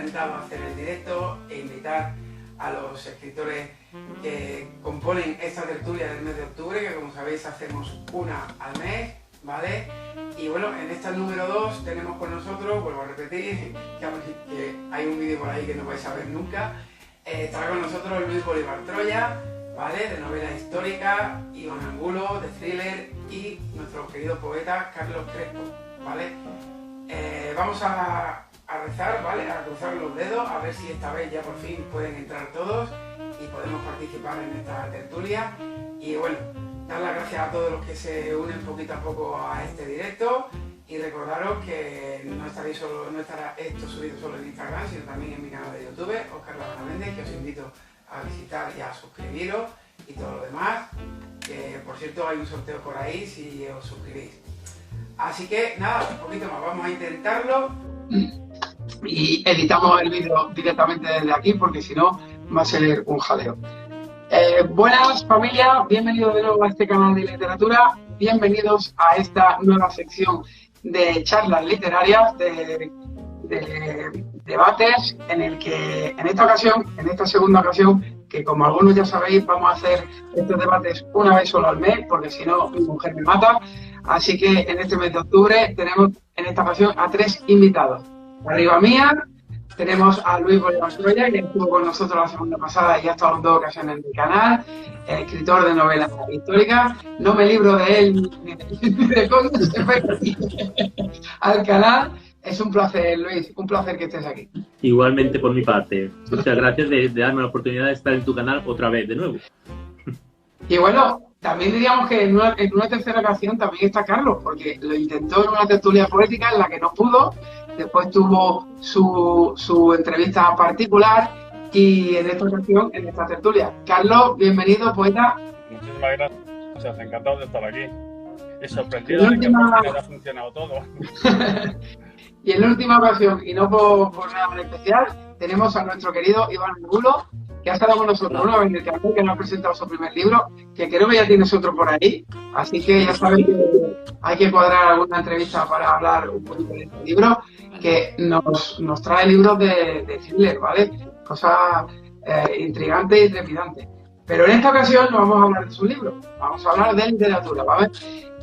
intentado hacer el directo e invitar a los escritores que componen esta tertulia del mes de octubre, que como sabéis hacemos una al mes, ¿vale? Y bueno, en esta número 2 tenemos con nosotros, vuelvo a repetir, que hay un vídeo por ahí que no vais a ver nunca, estará con nosotros Luis Bolívar Troya, ¿vale? De novela histórica, Iván Angulo, de thriller, y nuestro querido poeta Carlos Crespo, ¿vale? Vamos a rezar, ¿vale? A cruzar los dedos, a ver si esta vez ya por fin pueden entrar todos y podemos participar en esta tertulia. Y bueno, dar las gracias a todos los que se unen poquito a poco a este directo y recordaros que no estará esto subido solo en Instagram, sino también en mi canal de YouTube, Óscar Lavana Méndez, que os invito a visitar y a suscribiros y todo lo demás, que por cierto hay un sorteo por ahí si os suscribís. Así que nada, un poquito más, vamos a intentarlo y editamos el vídeo directamente desde aquí porque si no va a ser un jaleo. Buenas familia, bienvenidos de nuevo a este canal de literatura, bienvenidos a esta nueva sección de charlas literarias, de debates, en el que en esta segunda ocasión, que como algunos ya sabéis, vamos a hacer estos debates una vez solo al mes, porque si no mi mujer me mata. Así que en este mes de octubre tenemos en esta ocasión a 3 invitados. Arriba mía tenemos a Luis Bolívar Troya, que estuvo con nosotros la semana pasada y ha estado en 2 ocasiones en mi canal, escritor de novelas históricas. No me libro de él ni de cómo se fue al canal. Es un placer, Luis, un placer que estés aquí. Igualmente por mi parte. Muchas gracias de darme la oportunidad de estar en tu canal otra vez, de nuevo. Y bueno, también diríamos que en una tercera ocasión también está Carlos, porque lo intentó en una tertulia poética en la que no pudo, después tuvo su entrevista particular y en esta ocasión, en esta tertulia. Carlos, bienvenido, poeta. Muchísimas gracias, encantado de estar aquí. Y sorprendido de que ha funcionado todo. Y en la última ocasión, y no por nada en especial, tenemos a nuestro querido Iván Angulo, que ha estado con nosotros una vez en el canal, que nos ha presentado su primer libro, que creo que ya tienes otro por ahí, así que ya sabéis que hay que cuadrar alguna entrevista para hablar un poquito de este libro, que nos trae libros de thriller, ¿vale? Cosas intrigantes y trepidantes. Pero en esta ocasión no vamos a hablar de su libro, vamos a hablar de literatura, ¿vale?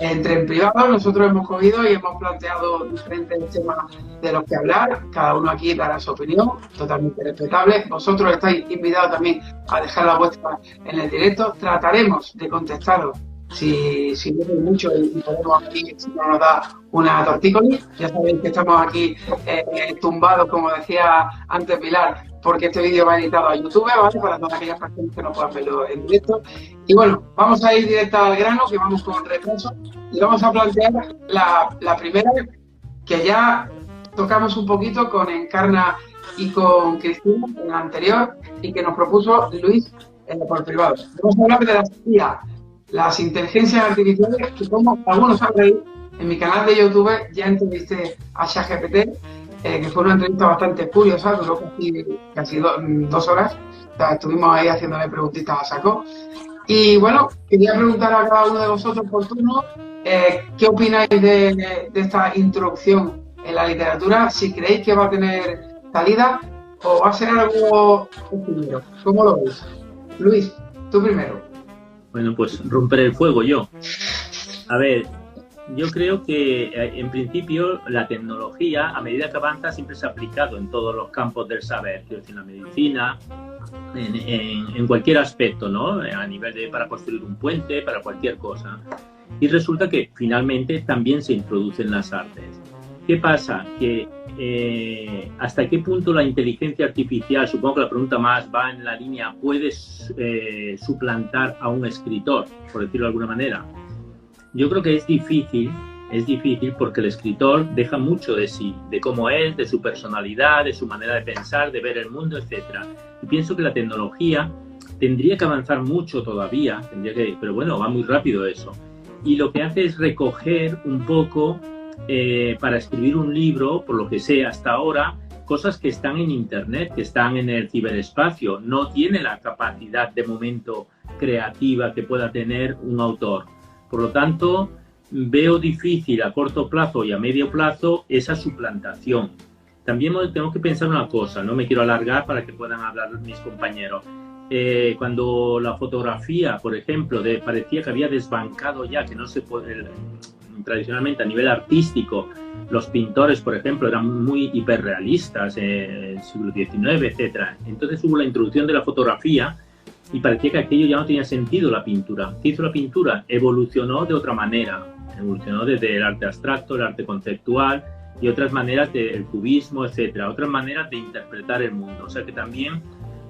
En privado nosotros hemos cogido y hemos planteado diferentes temas de los que hablar, cada uno aquí dará su opinión, totalmente respetable. Vosotros estáis invitados también a dejar la vuestra en el directo, trataremos de contestaros si no es mucho y podemos aquí, si no nos da una tortícolis. Ya sabéis que estamos aquí tumbados, como decía antes Pilar, porque este vídeo va editado a YouTube, ¿vale? Para todas aquellas personas que no puedan verlo en directo. Y bueno, vamos a ir directo al grano, que vamos con retraso, y vamos a plantear la primera, que ya tocamos un poquito con Encarna y con Cristina en la anterior, y que nos propuso Luis por privado. Vamos a hablar de las IA, las inteligencias artificiales, que como algunos sabréis, en mi canal de YouTube ya entrevisté a ChatGPT, que fue una entrevista bastante curiosa, duró casi 2 horas. O sea, estuvimos ahí haciéndole preguntitas a saco. Y bueno, quería preguntar a cada uno de vosotros por turno, ¿qué opináis de esta introducción en la literatura? Si creéis que va a tener salida o va a ser algo efímero. ¿Cómo lo veis? Luis, tú primero. Bueno, pues romper el fuego yo. A ver, yo creo que en principio la tecnología, a medida que avanza, siempre se ha aplicado en todos los campos del saber, en la medicina, en cualquier aspecto, ¿no? A nivel para construir un puente, para cualquier cosa. Y resulta que finalmente también se introducen las artes. ¿Qué pasa? Que ¿hasta qué punto la inteligencia artificial, supongo que la pregunta más va en la línea, puede suplantar a un escritor, por decirlo de alguna manera? Yo creo que es difícil porque el escritor deja mucho de sí, de cómo es, de su personalidad, de su manera de pensar, de ver el mundo, etc. Y pienso que la tecnología tendría que avanzar mucho todavía, pero bueno, va muy rápido eso. Y lo que hace es recoger un poco, para escribir un libro, por lo que sé hasta ahora, cosas que están en Internet, que están en el ciberespacio. No tiene la capacidad de momento creativa que pueda tener un autor. Por lo tanto, veo difícil a corto plazo y a medio plazo esa suplantación. También tenemos que pensar una cosa, no me quiero alargar para que puedan hablar mis compañeros. Cuando la fotografía, por ejemplo, parecía que había desbancado ya, que no se puede, tradicionalmente a nivel artístico, los pintores, por ejemplo, eran muy hiperrealistas en el siglo XIX, etc. Entonces hubo la introducción de la fotografía y parecía que aquello ya no tenía sentido, la pintura. ¿Qué hizo la pintura? Evolucionó de otra manera. Evolucionó desde el arte abstracto, el arte conceptual y otras maneras del cubismo, etcétera, otras maneras de interpretar el mundo. O sea que también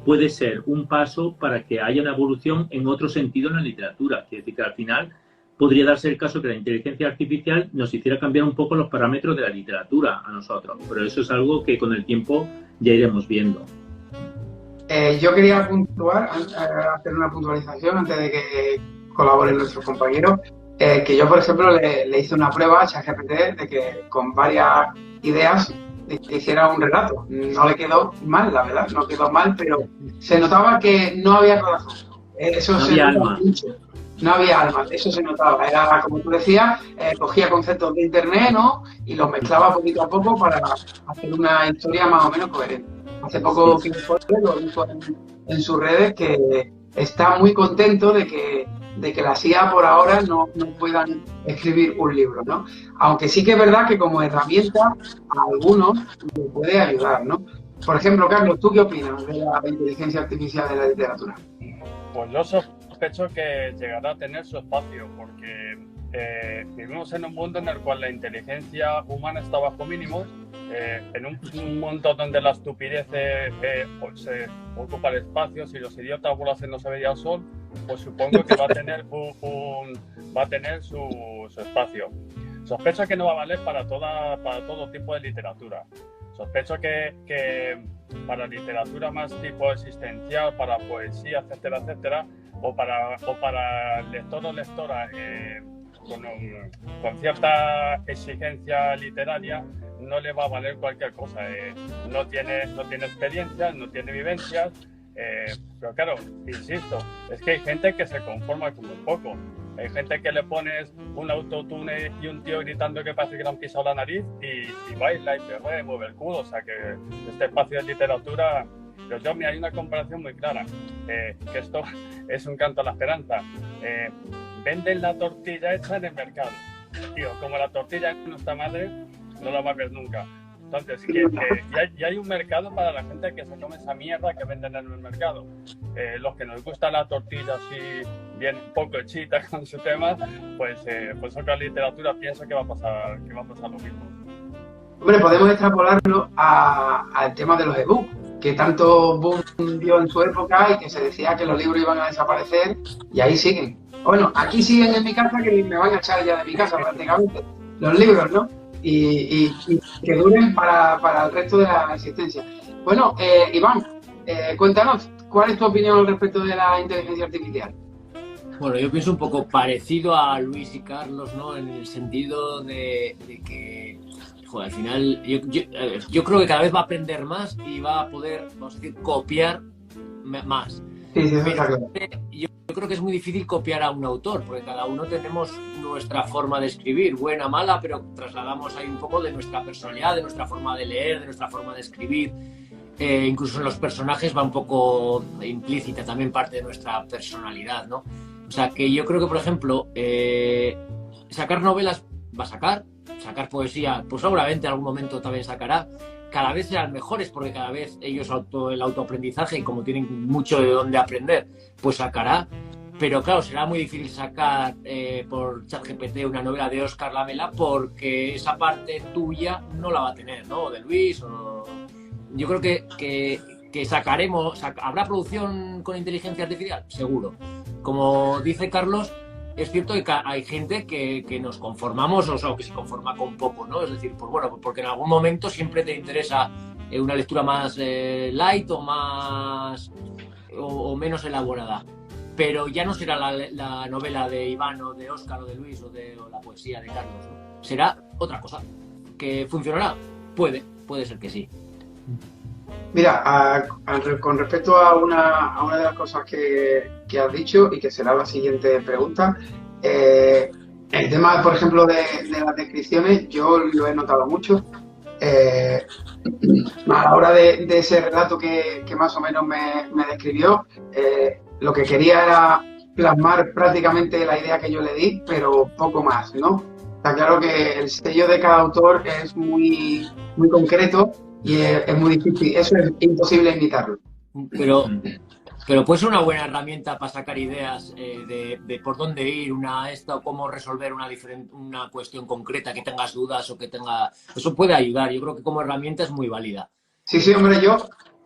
puede ser un paso para que haya una evolución en otro sentido en la literatura. Quiere decir que al final podría darse el caso que la inteligencia artificial nos hiciera cambiar un poco los parámetros de la literatura a nosotros, pero eso es algo que con el tiempo ya iremos viendo. Yo quería puntuar, hacer una puntualización antes de que colaboren nuestros compañeros, que yo, por ejemplo, le hice una prueba a ChatGPT de que con varias ideas hiciera un relato. No le quedó mal, la verdad, no quedó mal, pero se notaba que no había corazón. Eso no había alma. Mucho. No había alma, eso se notaba. Era, como tú decías, cogía conceptos de internet, ¿no? Y los mezclaba poquito a poco para hacer una historia más o menos coherente. Hace poco King Follett lo dijo en sus redes que está muy contento de que las IA por ahora no puedan escribir un libro, ¿no? Aunque sí que es verdad que como herramienta a algunos les puede ayudar, ¿no? Por ejemplo, Carlos, ¿tú qué opinas de la inteligencia artificial en la literatura? Pues yo sospecho que llegará a tener su espacio, porque vivimos en un mundo en el cual la inteligencia humana está bajo mínimos, en un mundo donde la estupidez pues, ocupa el espacio. Si los idiotas volasen no se veía el sol, pues supongo que va a tener su espacio. Sospecho que no va a valer para todo tipo de literatura. Sospecho que para literatura más tipo existencial, para poesía, etcétera, etcétera, o para lector o lectora con cierta exigencia literaria, no le va a valer cualquier cosa. No tiene experiencia, no tiene vivencias, pero claro, insisto, es que hay gente que se conforma con muy poco. Hay gente que le pones un autotune y un tío gritando que parece que le han pisado la nariz y baila y perrea y mueve el culo. O sea que este espacio de literatura, pero hay una comparación muy clara, que esto es un canto a la esperanza. Venden la tortilla hecha en el mercado. Tío, como la tortilla de nuestra madre, no la va a ver nunca. Entonces, ya hay un mercado para la gente que se come esa mierda que venden en el mercado. Los que nos gusta la tortilla así, bien poco hechita con su tema, pues otra literatura pienso que va a pasar lo mismo. Hombre, podemos extrapolarlo al tema de los ebooks, que tanto boom dio en su época y que se decía que los libros iban a desaparecer, y ahí siguen. Bueno, aquí siguen en mi casa, que me van a echar ya de mi casa prácticamente, los libros, ¿no? Y que duren para el resto de la existencia. Bueno, Iván, cuéntanos, ¿cuál es tu opinión al respecto de la inteligencia artificial? Bueno, yo pienso un poco parecido a Luis y Carlos, ¿no? En el sentido de que, joder, al final, yo creo que cada vez va a aprender más y va a poder, vamos a decir, copiar más. Sí, claro. Yo creo que es muy difícil copiar a un autor, porque cada uno tenemos nuestra forma de escribir, buena, mala, pero trasladamos ahí un poco de nuestra personalidad, de nuestra forma de leer, de nuestra forma de escribir. Incluso en los personajes va un poco implícita también parte de nuestra personalidad, ¿no? O sea, que yo creo que, por ejemplo, sacar novelas va a sacar poesía, pues seguramente en algún momento también sacará. Cada vez serán mejores porque cada vez ellos el autoaprendizaje, y como tienen mucho de dónde aprender, pues sacará. Pero claro, será muy difícil sacar por ChatGPT una novela de Óscar Lamela porque esa parte tuya no la va a tener, ¿no? O de Luis. Yo creo que sacaremos... ¿Habrá producción con inteligencia artificial? Seguro. Como dice Carlos, es cierto que hay gente que nos conformamos, o sea, que se conforma con poco, ¿no? Es decir, pues bueno, porque en algún momento siempre te interesa una lectura más light o más o menos elaborada. Pero ya no será la novela de Iván o de Óscar o de Luis o la poesía de Carlos, ¿no? Será otra cosa. ¿Que funcionará? Puede ser que sí. Mira, con respecto a una de las cosas que has dicho y que será la siguiente pregunta, el tema, por ejemplo, de las descripciones, yo lo he notado mucho. a la hora de ese relato que más o menos me describió, lo que quería era plasmar prácticamente la idea que yo le di, pero poco más, ¿no? Está claro que el sello de cada autor es muy, muy concreto y es muy difícil, eso es imposible imitarlo. Pero puede ser una buena herramienta para sacar ideas de por dónde ir, o cómo resolver una cuestión concreta, que tengas dudas o que tenga... Eso puede ayudar, yo creo que como herramienta es muy válida. Sí, hombre,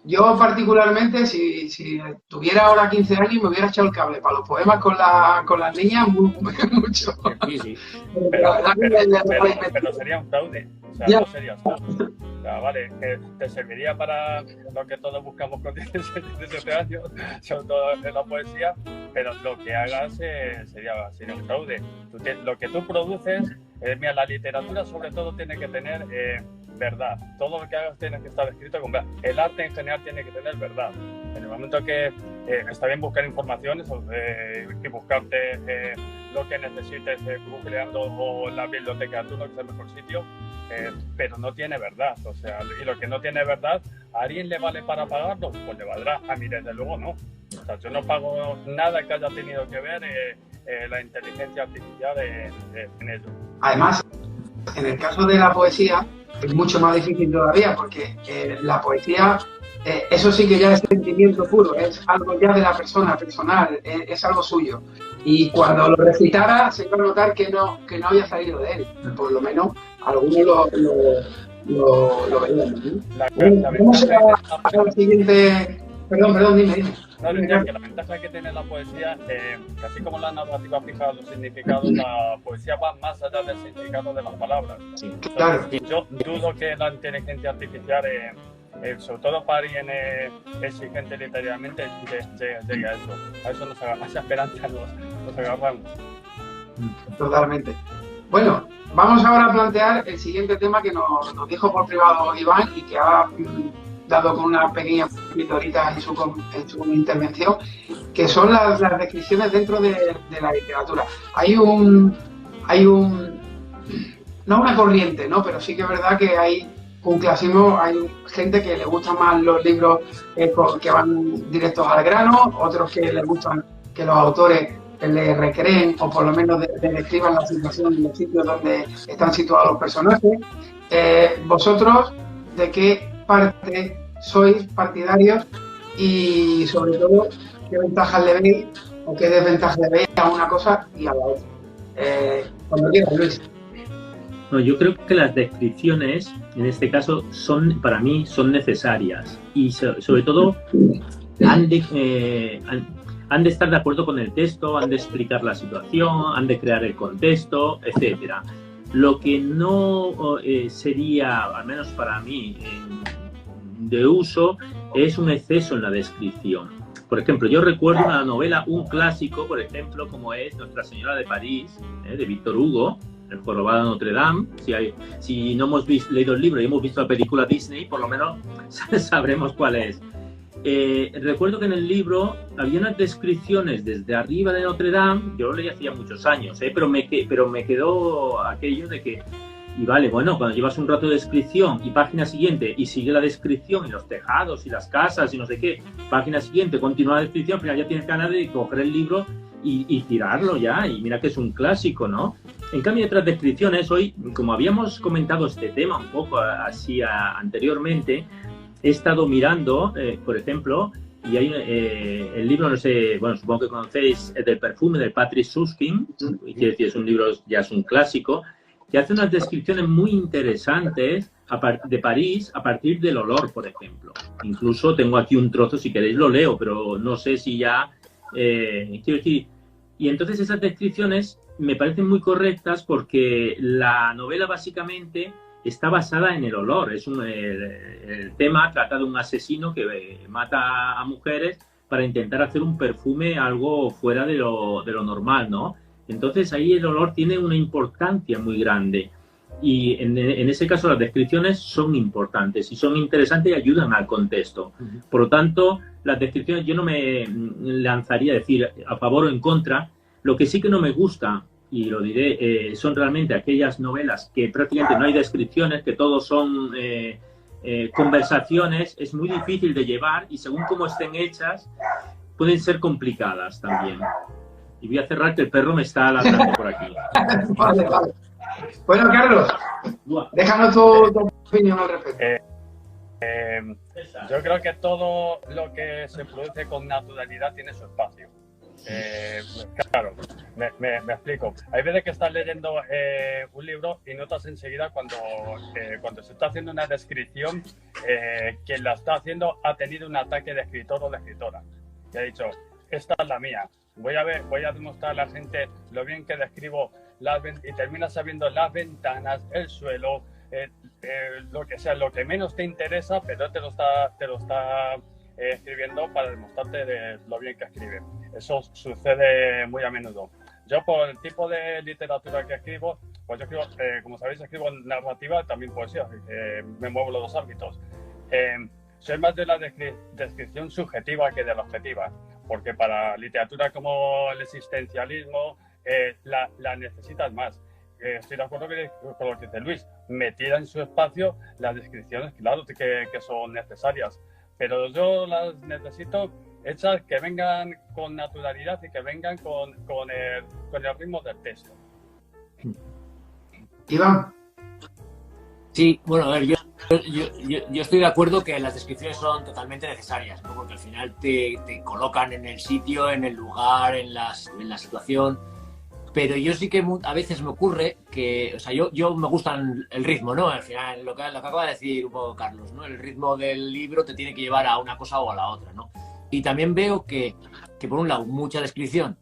yo particularmente, si tuviera ahora 15 años, me hubiera echado el cable para los poemas con las niñas mucho. Sí. Pero sería un fraude. O sea, ya. No sería fraude. O sea, vale, que te serviría para lo que todos buscamos con 17 años, sobre todo en la poesía, pero lo que hagas sería un fraude. Lo que tú produces, mira, la literatura sobre todo tiene que tener... verdad. Todo lo que hagas tiene que estar escrito con verdad. El arte en general tiene que tener verdad. En el momento que está bien buscar informaciones y buscarte lo que necesites googleando o en la biblioteca de turno, que es el mejor sitio, pero no tiene verdad. O sea, y lo que no tiene verdad, ¿a alguien le vale para pagarlo? Pues le valdrá. A mí desde luego no. O sea, yo no pago nada que haya tenido que ver la inteligencia artificial en ello. Además, en el caso de la poesía, es mucho más difícil todavía, porque la poesía, eso sí que ya es sentimiento puro, es algo ya de la persona, personal, es algo suyo. Y cuando lo recitara, se iba a notar que no había salido de él. Por lo menos algunos lo veían. Vamos a la siguiente... Perdón, dime. No, que la ventaja que tiene la poesía, casi como la narrativa fija los significados, la poesía va más allá del significado de las palabras. Sí, claro. Yo dudo que la inteligencia artificial, sobre todo para alguien exigente literariamente, llegue a eso. A eso a esa esperanza nos agarramos. Totalmente. Bueno, vamos ahora a plantear el siguiente tema que nos dijo por privado Iván y que ha dado con una pequeña pintorita en su intervención, que son las descripciones dentro de la literatura. Hay no una corriente, ¿no? Pero sí que es verdad que hay un clasismo, hay gente que le gustan más los libros que van directos al grano, otros que les gustan que los autores le recreen o por lo menos describan la situación en los sitios donde están situados los personajes. ¿Vosotros de qué parte sois partidarios y sobre todo qué ventajas le veis o qué desventajas le veis a una cosa y a la otra? Cuando quieras, Luis. No, yo creo que las descripciones en este caso para mí son necesarias y sobre todo han de estar de acuerdo con el texto, han de explicar la situación, han de crear el contexto, etcétera. Lo que no sería, al menos para mí, de uso, es un exceso en la descripción. Por ejemplo, yo recuerdo una novela, un clásico, por ejemplo, como es Nuestra Señora de París, de Víctor Hugo, El jorobado de Notre Dame. Si no hemos leído el libro y hemos visto la película Disney, por lo menos sabremos cuál es. Recuerdo que en el libro había unas descripciones desde arriba de Notre Dame, yo lo leí hacía muchos años, pero me quedó aquello de que, y vale, bueno, cuando llevas un rato de descripción y página siguiente y sigue la descripción y los tejados y las casas y no sé qué, página siguiente, continúa la descripción, al final ya tienes ganas de coger el libro y tirarlo ya, y mira que es un clásico, ¿no? En cambio, otras descripciones, hoy, como habíamos comentado este tema un poco así anteriormente, he estado mirando, por ejemplo, y hay el libro, no sé, bueno, supongo que conocéis, del perfume de Patrick Suskind, y quiere decir, es un libro, ya es un clásico, que hace unas descripciones muy interesantes de París a partir del olor, por ejemplo. Incluso tengo aquí un trozo, si queréis lo leo, pero no sé si ya... quiero decir, y entonces esas descripciones me parecen muy correctas porque la novela básicamente está basada en el olor. El tema trata de un asesino que mata a mujeres para intentar hacer un perfume algo fuera de lo normal, ¿no? Entonces ahí el olor tiene una importancia muy grande y en ese caso las descripciones son importantes y son interesantes y ayudan al contexto. Por lo tanto, las descripciones yo no me lanzaría a decir a favor o en contra. Lo que sí que no me gusta y lo diré, son realmente aquellas novelas que prácticamente no hay descripciones, que todos son conversaciones. Es muy difícil de llevar y según cómo estén hechas pueden ser complicadas también. Y voy a cerrar, que el perro me está ladrando por aquí. Vale, vale. Bueno, Carlos, déjanos tu opinión al respecto. Yo creo que todo lo que se produce con naturalidad tiene su espacio. Claro, me explico. Hay veces que estás leyendo un libro y notas enseguida cuando se está haciendo una descripción, quien la está haciendo ha tenido un ataque de escritor o de escritora. Y ha dicho, esta es la mía. Voy a demostrar a la gente lo bien que describo y terminas sabiendo las ventanas, el suelo, lo que sea, lo que menos te interesa, pero te lo está escribiendo para demostrarte de lo bien que escribe. Eso sucede muy a menudo. Yo, por el tipo de literatura que escribo, pues yo escribo, como sabéis, escribo narrativa, también poesía, me muevo los dos ámbitos. Soy más de la descripción subjetiva que de la objetiva, porque para literatura como el existencialismo la necesitas más. Estoy de acuerdo con lo que dice Luis, metida en su espacio, las descripciones, claro que son necesarias, pero yo las necesito hechas que vengan con naturalidad y que vengan con el ritmo del texto. Iván. Sí, bueno, a ver, yo estoy de acuerdo que las descripciones son totalmente necesarias, ¿no? Porque al final te colocan en el sitio, en el lugar, en la situación. Pero yo sí que a veces me ocurre que, o sea, yo me gusta el ritmo, ¿no? Al final, lo que acaba de decir un poco Carlos, ¿no? El ritmo del libro te tiene que llevar a una cosa o a la otra, ¿no? Y también veo que por un lado, mucha descripción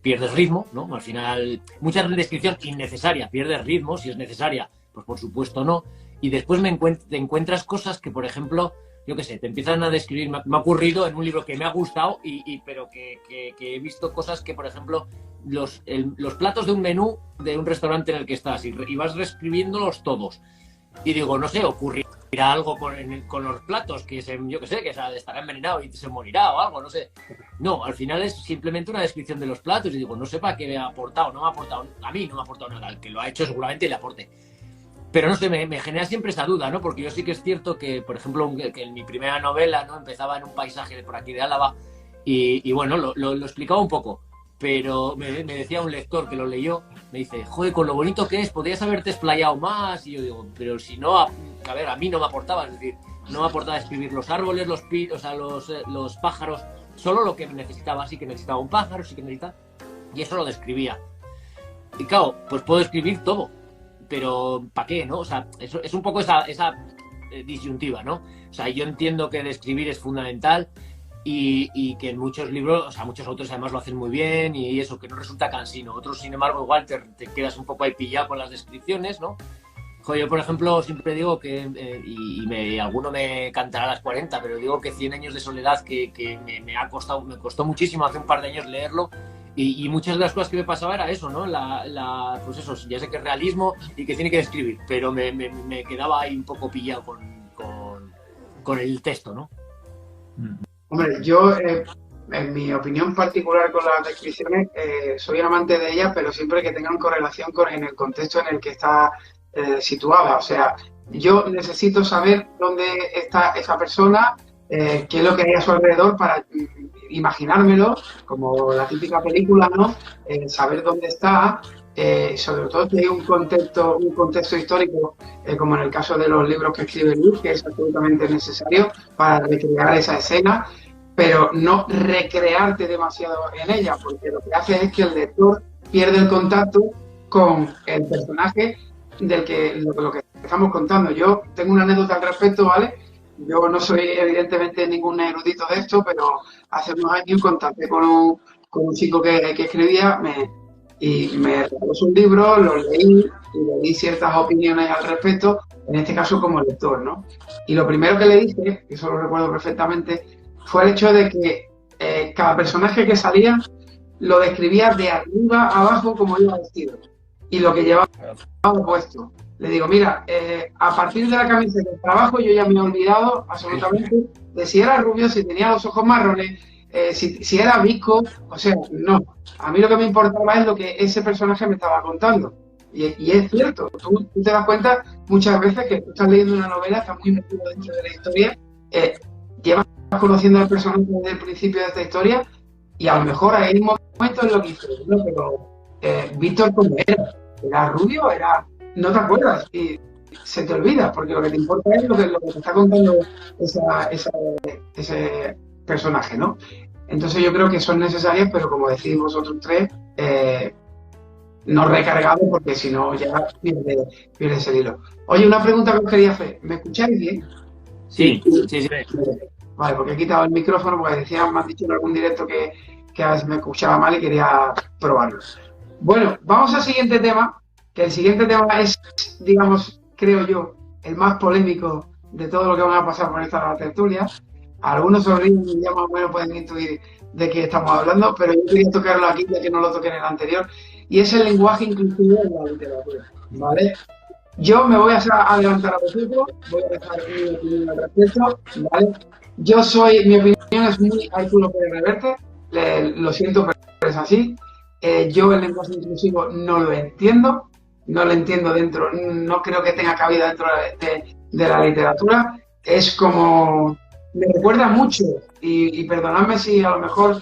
pierdes ritmo, ¿no? Al final, mucha descripción innecesaria, pierdes ritmo. Si es necesaria, pues por supuesto no. Y después te encuentras cosas que, por ejemplo, yo qué sé, te empiezan a describir. Me ha ocurrido en un libro que me ha gustado, pero que he visto cosas que, por ejemplo, los platos de un menú de un restaurante en el que estás y vas reescribiéndolos todos. Y digo, no sé, ocurrirá algo con los platos, que yo qué sé, que estará envenenado y se morirá o algo, no sé. No, al final es simplemente una descripción de los platos y digo, no sé para qué me ha aportado, no me ha aportado, a mí no me ha aportado nada, el que lo ha hecho seguramente le aporte. Pero no sé, me genera siempre esa duda, ¿no? Porque yo sí que es cierto que, por ejemplo, que en mi primera novela, ¿no? Empezaba en un paisaje de por aquí de Álava y bueno, lo explicaba un poco. Pero me decía un lector que lo leyó, me dice, joder, con lo bonito que es, podrías haberte explayado más. Y yo digo, pero si no, a ver, a mí no me aportaba, es decir, no me aportaba escribir los árboles, los pájaros, solo lo que necesitaba. Sí que necesitaba un pájaro, sí que necesitaba, y eso lo describía. Y claro, pues puedo escribir todo, pero ¿para qué, no? O sea, eso es un poco esa disyuntiva, ¿no? O sea, yo entiendo que describir es fundamental, y que en muchos libros, o sea, muchos autores además lo hacen muy bien y eso, que no resulta cansino. Otros, sin embargo, igual te quedas un poco ahí pillado con las descripciones, ¿no? Joder, yo, por ejemplo, siempre digo que, alguno me cantará a las 40, pero digo que 100 años de soledad, que me costó muchísimo hace un par de años leerlo, y muchas de las cosas que me pasaba era eso, ¿no? Pues eso, ya sé que es realismo y que tiene que describir, pero me quedaba ahí un poco pillado con el texto, ¿no? Hombre, yo, en mi opinión particular con las descripciones, soy amante de ellas, pero siempre que tengan correlación en el contexto en el que está situada. O sea, yo necesito saber dónde está esa persona, qué es lo que hay a su alrededor para imaginármelo, como la típica película, ¿no? Saber dónde está, sobre todo si hay un contexto histórico, como en el caso de los libros que escribe Luis, que es absolutamente necesario para recrear esa escena, pero no recrearte demasiado en ella, porque lo que hace es que el lector pierde el contacto con el personaje lo que estamos contando. Yo tengo una anécdota al respecto, ¿vale? Yo no soy evidentemente ningún erudito de esto, pero hace unos años contacté con un chico que escribía y me regaló un libro, lo leí y le di ciertas opiniones al respecto, en este caso como lector, ¿no? Y lo primero que le dije, que eso lo recuerdo perfectamente, fue el hecho de que cada personaje que salía lo describía de arriba a abajo como iba vestido y lo que llevaba puesto. Le digo, mira, a partir de la camiseta del trabajo yo ya me he olvidado absolutamente de si era rubio, si tenía los ojos marrones, si era Visco, o sea, no. A mí lo que me importaba es lo que ese personaje me estaba contando. Y es cierto, tú te das cuenta muchas veces que tú estás leyendo una novela, estás muy metido dentro de la historia, llevas conociendo al personaje desde el principio de esta historia, y a lo mejor hay un momento en lo que dices, no, pero Víctor, ¿cómo era? ¿Era rubio? No te acuerdas, y se te olvida, porque lo que te importa es lo que te está contando ese personaje, ¿no? Entonces yo creo que son necesarias, pero como decís vosotros tres, no recargado, porque si no ya pierdes el hilo. Oye, una pregunta que os quería hacer, ¿me escucháis bien? Sí. Vale, porque he quitado el micrófono porque me han dicho en algún directo que a veces me escuchaba mal y quería probarlo. Bueno, vamos al siguiente tema, que el siguiente tema es, digamos, creo yo, el más polémico de todo lo que van a pasar por esta tertulia. Algunos sonríen y ya más o menos pueden intuir de qué estamos hablando, pero yo quería tocarlo aquí ya que no lo toqué en el anterior, y es el lenguaje inclusivo en la literatura, ¿vale? Yo me voy a adelantar a vosotros, voy a dejar mi opinión al respecto, ¿vale? Mi opinión es muy, ahí tú lo puedes reverte, lo siento, pero es así. Yo el lenguaje inclusivo no lo entiendo dentro, no creo que tenga cabida dentro de la literatura. Es como, me recuerda mucho, y perdonadme si a lo mejor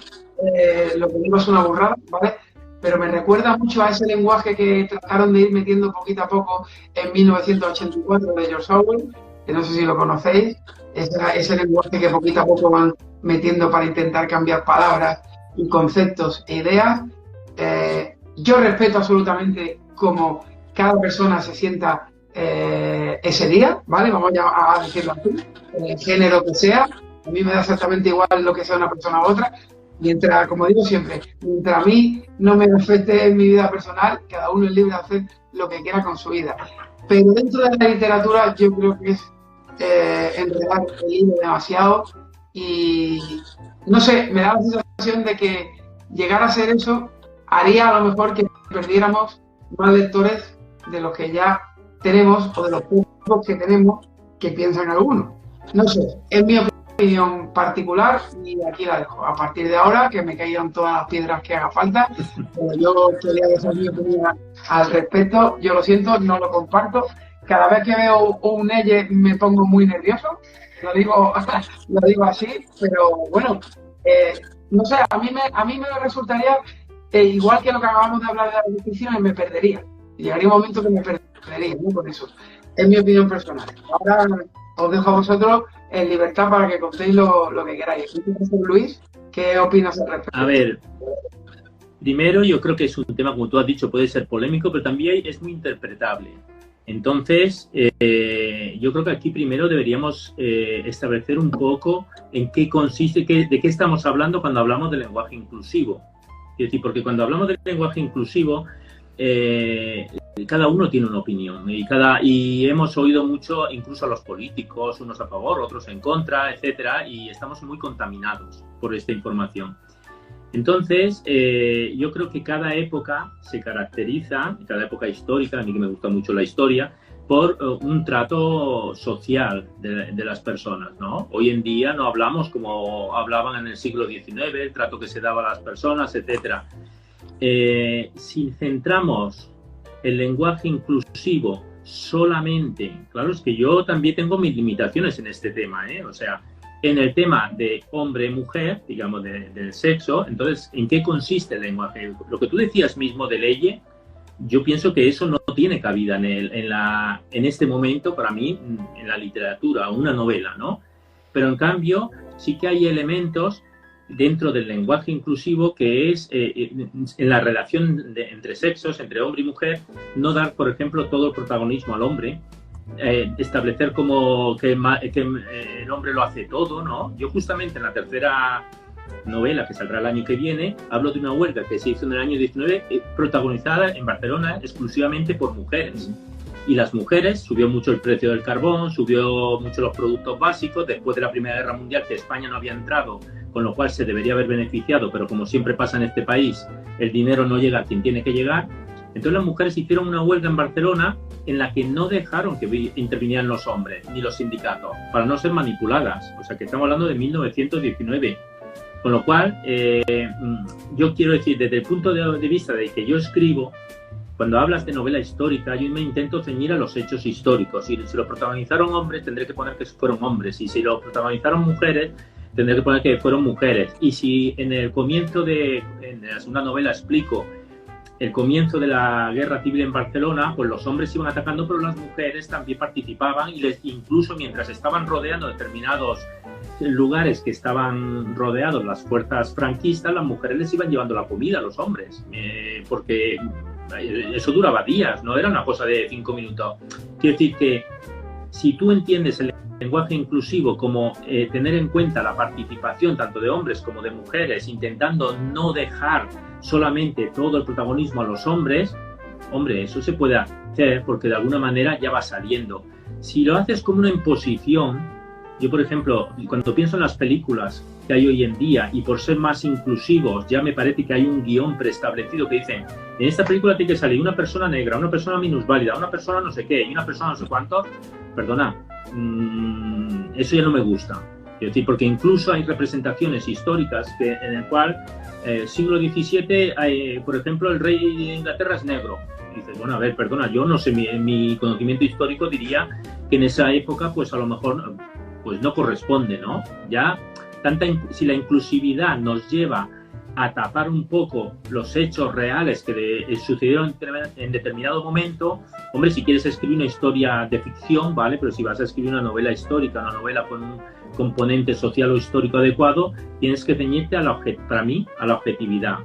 lo que digo es una burrada, ¿vale? Pero me recuerda mucho a ese lenguaje que trataron de ir metiendo poquito a poco en 1984 de George Orwell, que no sé si lo conocéis, ese lenguaje que poquito a poco van metiendo para intentar cambiar palabras y conceptos e ideas. Yo respeto absolutamente cómo cada persona se sienta ese día, ¿vale? Vamos a decirlo así, el género que sea. A mí me da exactamente igual lo que sea una persona u otra, mientras, como digo siempre, mientras a mí no me afecte en mi vida personal, cada uno es libre de hacer lo que quiera con su vida. Pero dentro de la literatura yo creo que es enredar el hilo demasiado, y no sé, me da la sensación de que llegar a ser eso haría a lo mejor que perdiéramos más lectores de los que ya tenemos, o de los pocos que tenemos que piensan algunos. No sé, es mi opinión particular y aquí la dejo. A partir de ahora, que me caigan todas las piedras que haga falta, pero yo quería dejar mi opinión al respecto. Yo lo siento, no lo comparto. Cada vez que veo un elle me pongo muy nervioso, lo digo así, pero bueno, no sé, a mí me resultaría, igual que lo que acabamos de hablar de las definiciones, me perdería. Llegaría un momento que me perdería, ¿no? Con eso. Es mi opinión personal. Ahora os dejo a vosotros en libertad para que contéis lo que queráis. Luis, ¿qué opinas al respecto? A ver, primero yo creo que es un tema, como tú has dicho, puede ser polémico, pero también es muy interpretable. Entonces, yo creo que aquí primero deberíamos establecer un poco en qué consiste, de qué estamos hablando cuando hablamos de lenguaje inclusivo. Es decir, porque cuando hablamos de lenguaje inclusivo, cada uno tiene una opinión y hemos oído mucho, incluso a los políticos, unos a favor, otros en contra, etcétera, y estamos muy contaminados por esta información. Entonces, yo creo que cada época se caracteriza, cada época histórica, a mí que me gusta mucho la historia, por un trato social de las personas, ¿no? Hoy en día no hablamos como hablaban en el siglo XIX, el trato que se daba a las personas, etcétera. Si centramos el lenguaje inclusivo solamente, claro, es que yo también tengo mis limitaciones en este tema, o sea, en el tema de hombre-mujer, digamos, del sexo, entonces, ¿en qué consiste el lenguaje? Lo que tú decías mismo de ley, yo pienso que eso no tiene cabida en este momento, para mí, en la literatura, una novela, ¿no? Pero en cambio, sí que hay elementos dentro del lenguaje inclusivo que es en la relación entre sexos, entre hombre y mujer, no dar, por ejemplo, todo el protagonismo al hombre, establecer como que el hombre lo hace todo, ¿no? Yo justamente en la tercera novela, que saldrá el año que viene, hablo de una huelga que se hizo en el año 19, protagonizada en Barcelona exclusivamente por mujeres. Y las mujeres, subió mucho el precio del carbón, subió mucho los productos básicos, después de la Primera Guerra Mundial, que España no había entrado, con lo cual se debería haber beneficiado, pero como siempre pasa en este país, el dinero no llega a quien tiene que llegar. Entonces las mujeres hicieron una huelga en Barcelona en la que no dejaron que intervinieran los hombres, ni los sindicatos, para no ser manipuladas. O sea que estamos hablando de 1919. Con lo cual, yo quiero decir, desde el punto de vista de que yo escribo, cuando hablas de novela histórica, yo me intento ceñir a los hechos históricos. Y si lo protagonizaron hombres, tendré que poner que fueron hombres. Y si lo protagonizaron mujeres, tendré que poner que fueron mujeres. Y si en el comienzo en la segunda novela explico el comienzo de la guerra civil en Barcelona, pues los hombres iban atacando, pero las mujeres también participaban y incluso mientras estaban rodeando determinados lugares que estaban rodeados las fuerzas franquistas, las mujeres les iban llevando la comida a los hombres, porque eso duraba días, no era una cosa de 5 minutos. Quiero decir que si tú entiendes el lenguaje inclusivo como tener en cuenta la participación tanto de hombres como de mujeres, intentando no dejar solamente todo el protagonismo a los hombres, hombre, eso se puede hacer porque de alguna manera ya va saliendo. Si lo haces como una imposición, yo por ejemplo, cuando pienso en las películas que hay hoy en día y por ser más inclusivos ya me parece que hay un guión preestablecido que dicen, en esta película tiene que salir una persona negra, una persona minusválida, una persona no sé qué y una persona no sé cuánto, perdona, eso ya no me gusta. Es decir, porque incluso hay representaciones históricas en el cual siglo XVII, por ejemplo, el rey de Inglaterra es negro. Y dices, bueno, a ver, perdona, yo no sé, mi conocimiento histórico diría que en esa época, pues a lo mejor, pues no corresponde, ¿no? Ya, si la inclusividad nos lleva a tapar un poco los hechos reales que sucedieron en determinado momento, hombre, si quieres escribir una historia de ficción, ¿vale? Pero si vas a escribir una novela histórica, una novela con un componente social o histórico adecuado, tienes que ceñirte para mí, a la objetividad.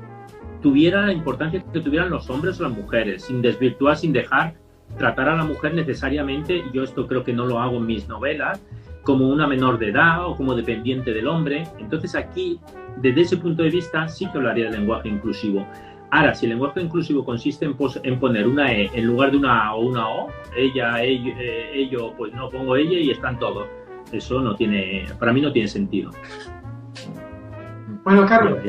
Tuviera la importancia que tuvieran los hombres o las mujeres, sin desvirtuar, sin dejar tratar a la mujer necesariamente, yo esto creo que no lo hago en mis novelas, como una menor de edad o como dependiente del hombre. Entonces aquí, desde ese punto de vista, sí que hablaría del lenguaje inclusivo. Ahora, si el lenguaje inclusivo consiste en poner una E en lugar de una A o una O, ella, ello, pues no pongo ella y están todos. Eso no tiene, para mí no tiene sentido. Bueno, Carlos.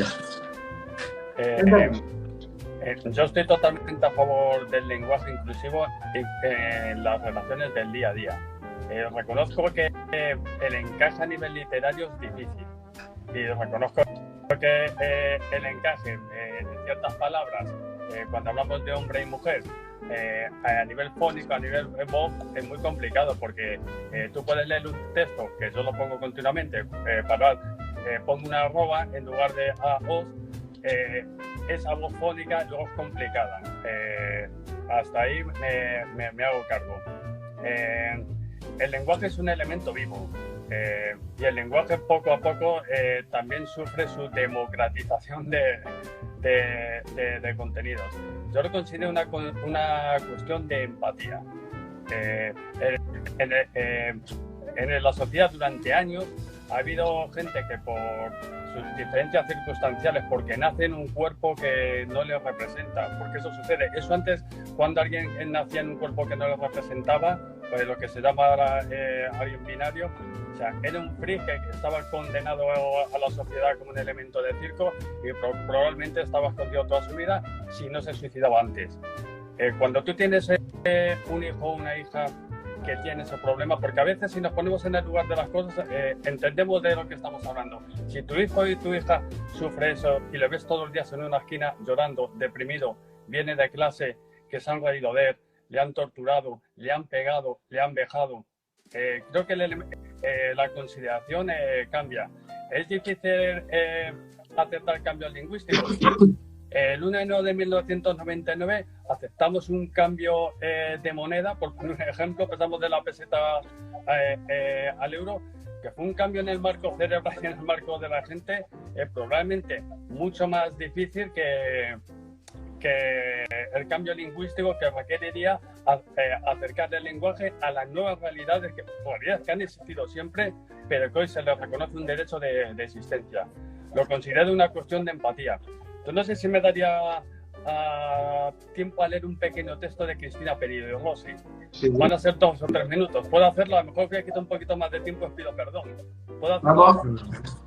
Yo estoy totalmente a favor del lenguaje inclusivo en las relaciones del día a día. Reconozco que el encaje a nivel literario es difícil y reconozco que el encaje de ciertas palabras cuando hablamos de hombre y mujer a nivel fónico, a nivel voz, es muy complicado porque tú puedes leer un texto que yo lo pongo continuamente, pongo una arroba en lugar de a, os, esa voz fónica luego es complicada. Hasta ahí me hago cargo. El lenguaje es un elemento vivo y el lenguaje poco a poco también sufre su democratización de contenidos. Yo lo considero una cuestión de empatía. En la sociedad durante años ha habido gente que por sus diferencias circunstanciales, porque nace en un cuerpo que no les representa, porque eso sucede. Eso antes, cuando alguien nacía en un cuerpo que no les representaba, pues lo que se llama ahora alguien binario, o sea, era un freak que estaba condenado a la sociedad como un elemento de circo y probablemente estaba escondido toda su vida si no se suicidaba antes. Cuando tú tienes un hijo o una hija que tiene ese problema, porque a veces si nos ponemos en el lugar de las cosas entendemos de lo que estamos hablando. Si tu hijo y tu hija sufre eso y le ves todos los días en una esquina llorando, deprimido, viene de clase, que se han reído de él, le han torturado, le han pegado, le han vejado, creo que la consideración cambia. Es difícil aceptar cambios lingüísticos. El 1 de enero de 1999 aceptamos un cambio de moneda, por poner un ejemplo, pasamos de la peseta al euro, que fue un cambio en el marco cerebral y en el marco de la gente, probablemente mucho más difícil que el cambio lingüístico, que requeriría acercar el lenguaje a las nuevas realidades que han existido siempre, pero que hoy se les reconoce un derecho de existencia. Lo considero una cuestión de empatía. Entonces, no sé si me daría tiempo a leer un pequeño texto de Cristina Perillo Rossi. Sí. Van a ser 2 o 3 minutos. Puedo hacerlo, a lo mejor que quita un poquito más de tiempo, os pido perdón. ¿Puedo hacerlo? Vamos.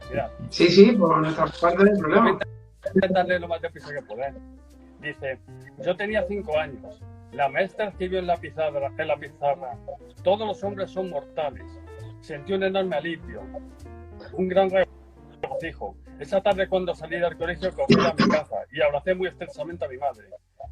Mira. Sí, por nuestra parte no hay problema. Voy a intentar leer lo más deprisa que pueda. Dice, yo tenía 5 años. La maestra escribió en la pizarra, todos los hombres son mortales. Sentí un enorme alivio, un gran regocijo. Esa tarde cuando salí del colegio corrí a mi casa y abracé muy estrechamente a mi madre.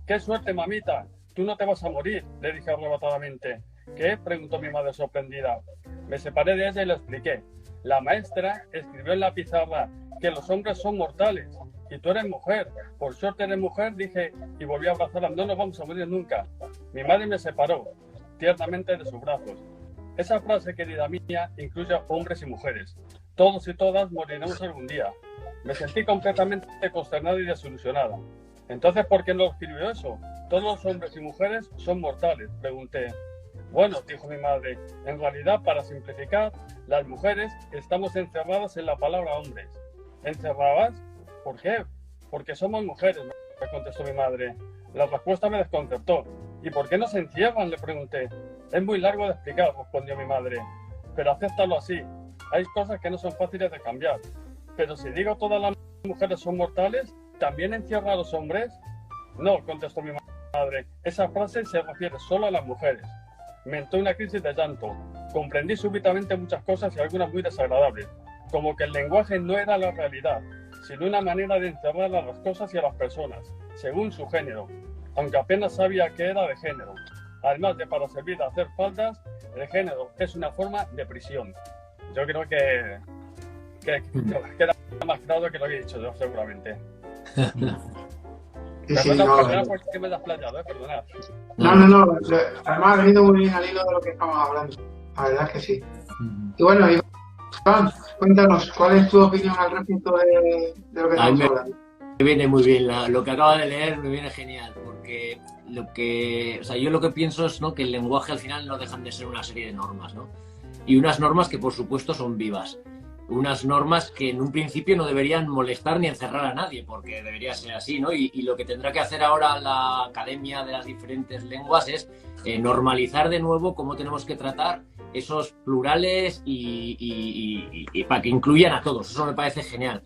¡Qué suerte, mamita! Tú no te vas a morir, le dije arrebatadamente. ¿Qué? Preguntó mi madre sorprendida. Me separé de ella y le expliqué. La maestra escribió en la pizarra que los hombres son mortales y tú eres mujer. Por suerte eres mujer, dije, y volví a abrazarla. No nos vamos a morir nunca. Mi madre me separó tiernamente de sus brazos. Esa frase, querida mía, incluye a hombres y mujeres. Todos y todas moriremos algún día. Me sentí completamente consternada y desilusionada. Entonces, ¿por qué no escribió eso? ¿Todos los hombres y mujeres son mortales?, pregunté. Bueno, dijo mi madre, en realidad, para simplificar, las mujeres estamos encerradas en la palabra hombres. ¿Encerradas? ¿Por qué? Porque somos mujeres, me contestó mi madre. La respuesta me desconcertó. ¿Y por qué no se encierran?, le pregunté. Es muy largo de explicar, respondió mi madre. Pero acéptalo así. Hay cosas que no son fáciles de cambiar. Pero si digo todas las mujeres son mortales, ¿también encierra a los hombres? No, contestó mi madre. Esa frase se refiere solo a las mujeres. Me entró una crisis de llanto. Comprendí súbitamente muchas cosas y algunas muy desagradables. Como que el lenguaje no era la realidad, sino una manera de encerrar a las cosas y a las personas, según su género, aunque apenas sabía que era de género. Además de para servir a hacer faltas, el género es una forma de prisión. Yo creo que queda más claro que lo que he dicho yo, seguramente. Sí, no, porque me he desplayado, perdonad. No. Además, ha venido muy bien al hilo de lo que estamos hablando. La verdad es que sí. Y bueno, Iván, cuéntanos, ¿cuál es tu opinión al respecto de lo que estamos hablando? Me viene muy bien, lo que acaba de leer me viene genial, porque yo lo que pienso es, ¿no?, que el lenguaje al final no dejan de ser una serie de normas, ¿no? Y unas normas que por supuesto son vivas. Unas normas que en un principio no deberían molestar ni encerrar a nadie, porque debería ser así, ¿no? Y lo que tendrá que hacer ahora la Academia de las diferentes lenguas es normalizar de nuevo cómo tenemos que tratar esos plurales y para que incluyan a todos. Eso me parece genial.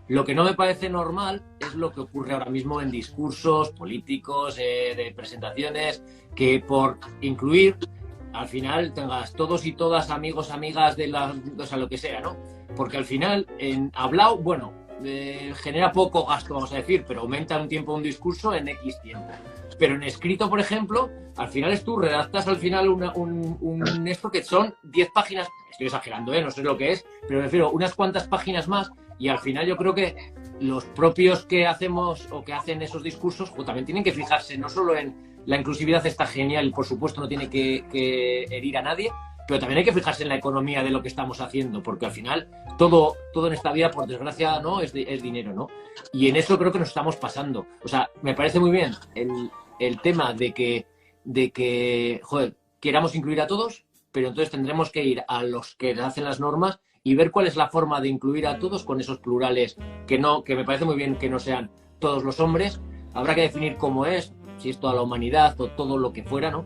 Lo que no me parece normal es lo que ocurre ahora mismo en discursos políticos, de presentaciones, que por incluir, al final tengas todos y todas amigos, amigas o sea, lo que sea, ¿no? Porque al final, en hablado, bueno, genera poco gasto, vamos a decir, pero aumenta un tiempo un discurso en X tiempo. Pero en escrito, por ejemplo, al final es tú, redactas al final un esto que son 10 páginas, estoy exagerando, no sé lo que es, pero me refiero unas cuantas páginas más, y al final yo creo que los propios que hacemos o que hacen esos discursos también tienen que fijarse no solo en la inclusividad, está genial y por supuesto no tiene que herir a nadie, pero también hay que fijarse en la economía de lo que estamos haciendo, porque al final todo en esta vida, por desgracia, ¿no?, es dinero, ¿no? Y en eso creo que nos estamos pasando. O sea, me parece muy bien el tema de que joder, queramos incluir a todos, pero entonces tendremos que ir a los que hacen las normas y ver cuál es la forma de incluir a todos con esos plurales, que me parece muy bien que no sean todos los hombres. Habrá que definir cómo es, si es toda la humanidad o todo lo que fuera, ¿no?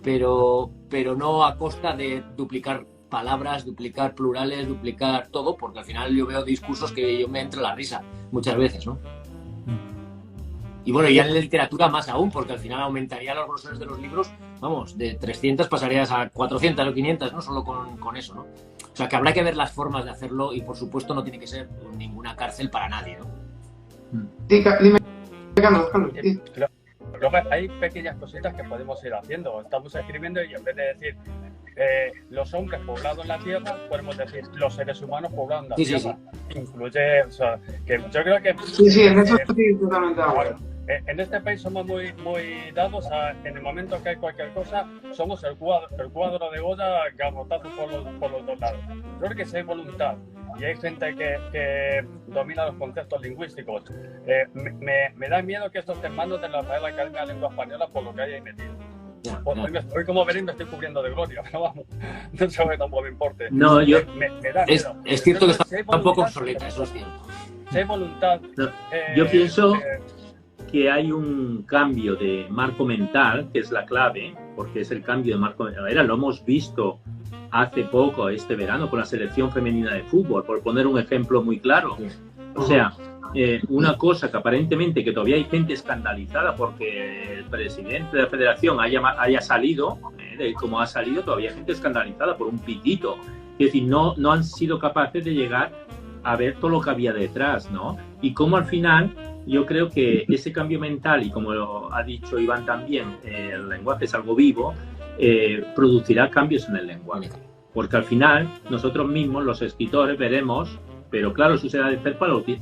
Pero no a costa de duplicar palabras, duplicar plurales, duplicar todo, porque al final yo veo discursos que yo me entra la risa muchas veces, ¿no? Y bueno, ya en la literatura más aún, porque al final aumentaría los grosores de los libros, vamos, de 300 pasarías a 400 o 500, ¿no? Solo con eso, ¿no? O sea, que habrá que ver las formas de hacerlo y, por supuesto, no tiene que ser ninguna cárcel para nadie, ¿no? Sí, dime, Carlos. Sí. Luego hay pequeñas cositas que podemos ir haciendo. Estamos escribiendo y en vez de decir los hombres poblados en la Tierra, podemos decir los seres humanos poblados en la Tierra. Sí. Incluye, o sea, que yo creo que... Sí, en eso estoy totalmente de acuerdo. En este país somos muy dados a, en el momento que hay cualquier cosa, somos el cuadro de Goya garrotado por los dos lados. Creo que si hay voluntad y hay gente que domina los conceptos lingüísticos, me da miedo que esto esté en manos de la Real Academia de Lengua Española por lo que hay ahí metido. Hoy, como veréis, me estoy cubriendo de gloria, pero vamos, no sé que tampoco me importe. No, yo... me da miedo. Es cierto que está un poco obsoleta, eso es cierto. Si hay voluntad... No, yo pienso que hay un cambio de marco mental, que es la clave, porque es el cambio de marco mental. Lo hemos visto hace poco, este verano, con la selección femenina de fútbol, por poner un ejemplo muy claro. O sea, una cosa que aparentemente que todavía hay gente escandalizada porque el presidente de la federación haya salido, como ha salido, todavía hay gente escandalizada por un pitito. Es decir, no han sido capaces de llegar a ver todo lo que había detrás, ¿no? Y cómo al final yo creo que ese cambio mental, y como lo ha dicho Iván también, el lenguaje es algo vivo, producirá cambios en el lenguaje. Porque al final nosotros mismos, los escritores, veremos, pero claro, eso se va a hacer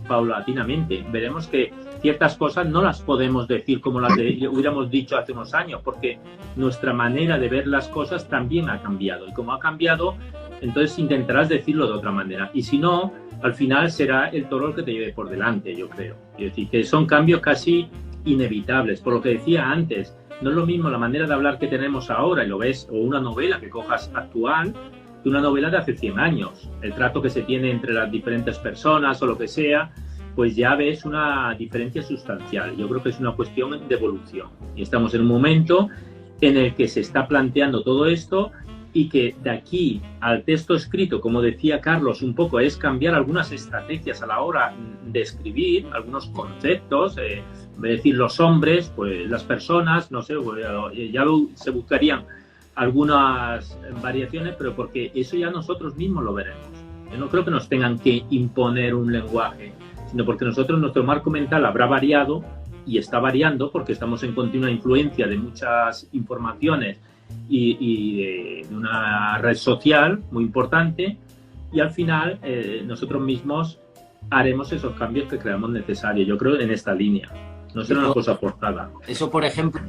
paulatinamente, veremos que ciertas cosas no las podemos decir como las hubiéramos dicho hace unos años, porque nuestra manera de ver las cosas también ha cambiado. Y como ha cambiado, entonces intentarás decirlo de otra manera. Y si no, al final será el toro el que te lleve por delante, yo creo. Es decir, que son cambios casi inevitables. Por lo que decía antes, no es lo mismo la manera de hablar que tenemos ahora, y lo ves, o una novela que cojas actual, que una novela de hace 100 años. El trato que se tiene entre las diferentes personas o lo que sea, pues ya ves una diferencia sustancial. Yo creo que es una cuestión de evolución. Y estamos en un momento en el que se está planteando todo esto, y que de aquí al texto escrito, como decía Carlos, un poco es cambiar algunas estrategias a la hora de escribir, algunos conceptos, es decir, los hombres, pues las personas, no sé, ya se buscarían algunas variaciones, pero porque eso ya nosotros mismos lo veremos. Yo no creo que nos tengan que imponer un lenguaje, sino porque nosotros, nuestro marco mental habrá variado y está variando porque estamos en continua influencia de muchas informaciones y de una red social muy importante, y al final nosotros mismos haremos esos cambios que creamos necesarios. Yo creo en esta línea, no será una cosa forzada. Eso, por ejemplo,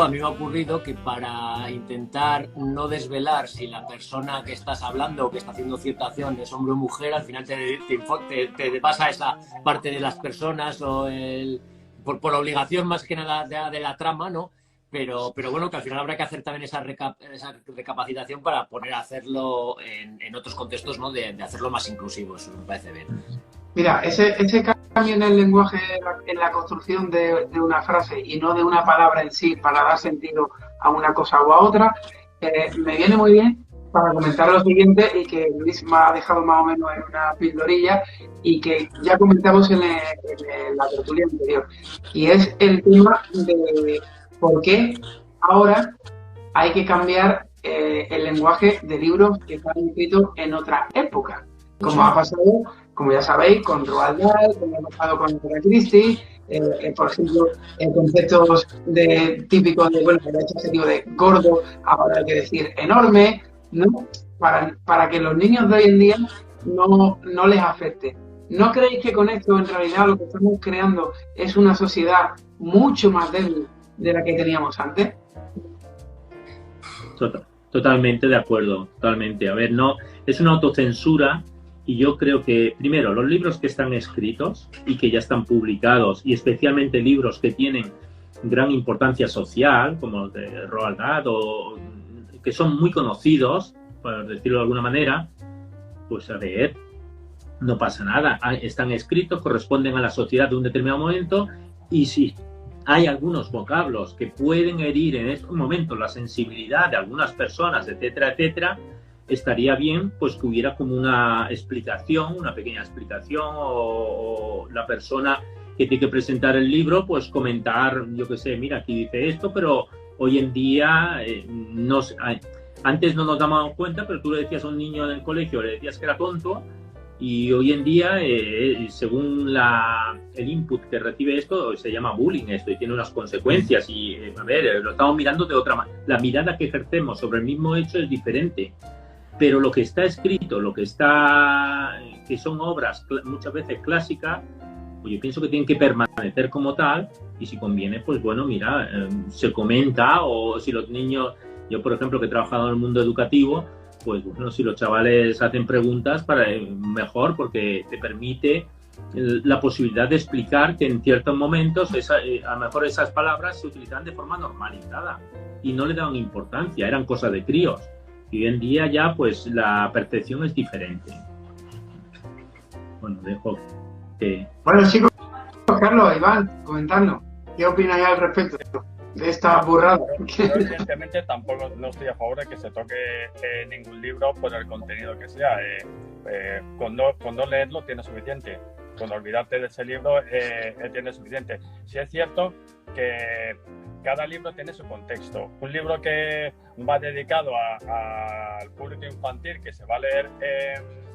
a mí me ha ocurrido que para intentar no desvelar si la persona que estás hablando o que está haciendo cierta acción es hombre o mujer, al final te vas a esa parte de las personas o por obligación más que nada de la trama, ¿no? Pero bueno, que al final habrá que hacer también esa recapacitación para poner a hacerlo en otros contextos, ¿no? De hacerlo más inclusivo. Eso me parece bien. Mira, ese cambio en el lenguaje, en la construcción de una frase y no de una palabra en sí para dar sentido a una cosa o a otra, me viene muy bien para comentar lo siguiente, y que Luis me ha dejado más o menos en una pildorilla y que ya comentamos en la tertulia anterior. Y es el tema de por qué ahora hay que cambiar el lenguaje de libros que están escritos en otra época. Como ha pasado, como ya sabéis, con Roald Dahl, como ha pasado con Agatha Christie, por ejemplo, conceptos típicos de, bueno, de hecho, sentido de gordo, ahora hay que decir enorme, ¿no? Para que los niños de hoy en día no les afecte. ¿No creéis que con esto, en realidad, lo que estamos creando es una sociedad mucho más débil de la que teníamos antes? Totalmente de acuerdo, totalmente. A ver, no, es una autocensura. Y yo creo que, primero, los libros que están escritos y que ya están publicados, y especialmente libros que tienen gran importancia social, como los de Roald Dahl, o que son muy conocidos, por decirlo de alguna manera, pues a ver, no pasa nada. Están escritos, corresponden a la sociedad de un determinado momento, y si hay algunos vocablos que pueden herir en estos momentos la sensibilidad de algunas personas, etcétera, etcétera, estaría bien pues que hubiera como una explicación, una pequeña explicación, o la persona que tiene que presentar el libro, pues comentar, yo qué sé, mira, aquí dice esto, pero hoy en día antes no nos dábamos cuenta, pero tú le decías a un niño en el colegio, le decías que era tonto, y hoy en día, según el input que recibe esto, se llama bullying esto, y tiene unas consecuencias, y a ver, lo estamos mirando de otra manera. La mirada que ejercemos sobre el mismo hecho es diferente. Pero lo que está escrito, que son obras muchas veces clásicas, pues yo pienso que tienen que permanecer como tal, y si conviene, pues bueno, mira, se comenta, o si los niños, yo por ejemplo que he trabajado en el mundo educativo, pues bueno, si los chavales hacen preguntas, mejor, porque te permite la posibilidad de explicar que en ciertos momentos a lo mejor esas palabras se utilizan de forma normalizada y no le daban importancia, eran cosas de críos. Y hoy en día ya pues la percepción es diferente. Bueno, dejo que... Bueno, chicos, Carlos, Iván, comentadnos, ¿qué opináis al respecto de esta burrada? Yo evidentemente tampoco no estoy a favor de que se toque ningún libro por el contenido que sea. Con no leerlo tiene suficiente. con olvidarte de ese libro tiene suficiente. Sí es cierto que cada libro tiene su contexto. Un libro que va dedicado al público infantil, que se va a leer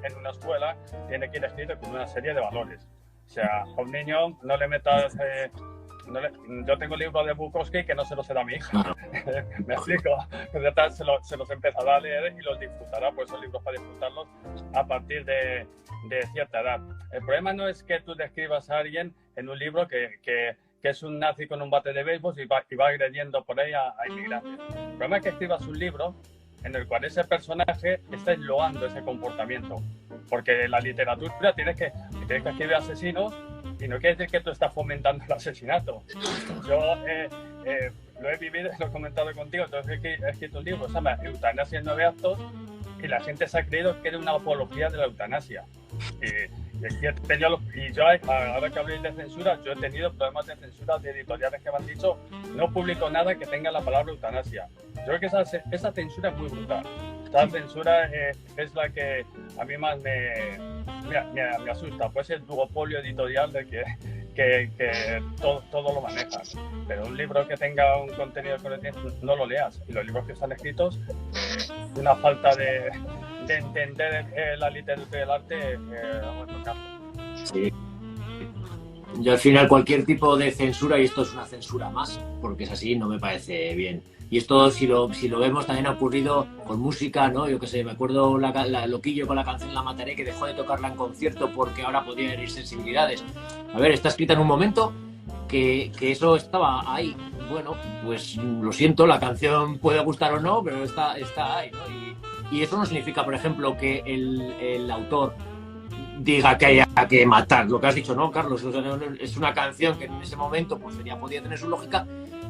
en una escuela, tiene que ir escrito con una serie de valores. O sea, a un niño no le metas... yo tengo libros de Bukowski que no se los he dado a mi hija. Me explico. Se los empezará a leer y los disfrutará, pues son libros para disfrutarlos a partir de cierta edad. El problema no es que tú describas a alguien en un libro que es un nazi con un bate de béisbol y va agrediendo por ahí a inmigrantes. El problema es que escribas un libro en el cual ese personaje está loando ese comportamiento. Porque en la literatura tienes que escribir asesinos y no quiere decir que tú estás fomentando el asesinato. Yo lo he vivido, lo he comentado contigo, entonces he escrito un libro, se llama Eutanasia en 9 actos, y la gente se ha creído que era una apología de la eutanasia. Y yo, ahora que habléis de censura, yo he tenido problemas de censura de editoriales que me han dicho no publico nada que tenga la palabra eutanasia. Yo creo que esa censura es muy brutal. Esa censura es la que a mí más me asusta, pues el duopolio editorial de que todo lo maneja. Pero un libro que tenga un contenido colectivo, no lo leas. Y los libros que están escritos, una falta de entender la literatura y el arte, sí. Yo al final cualquier tipo de censura, y esto es una censura más, porque es así, no me parece bien. Y esto, si lo vemos, también ha ocurrido con música, ¿no? Yo qué sé, me acuerdo Loquillo con la canción La Mataré, que dejó de tocarla en concierto porque ahora podía herir sensibilidades. A ver, está escrita en un momento que eso estaba ahí. Bueno, pues lo siento, la canción puede gustar o no, pero está ahí, ¿no? Y eso no significa, por ejemplo, que el autor diga que haya que matar. Lo que has dicho, ¿no, Carlos? Es una canción que en ese momento pues podía tener su lógica,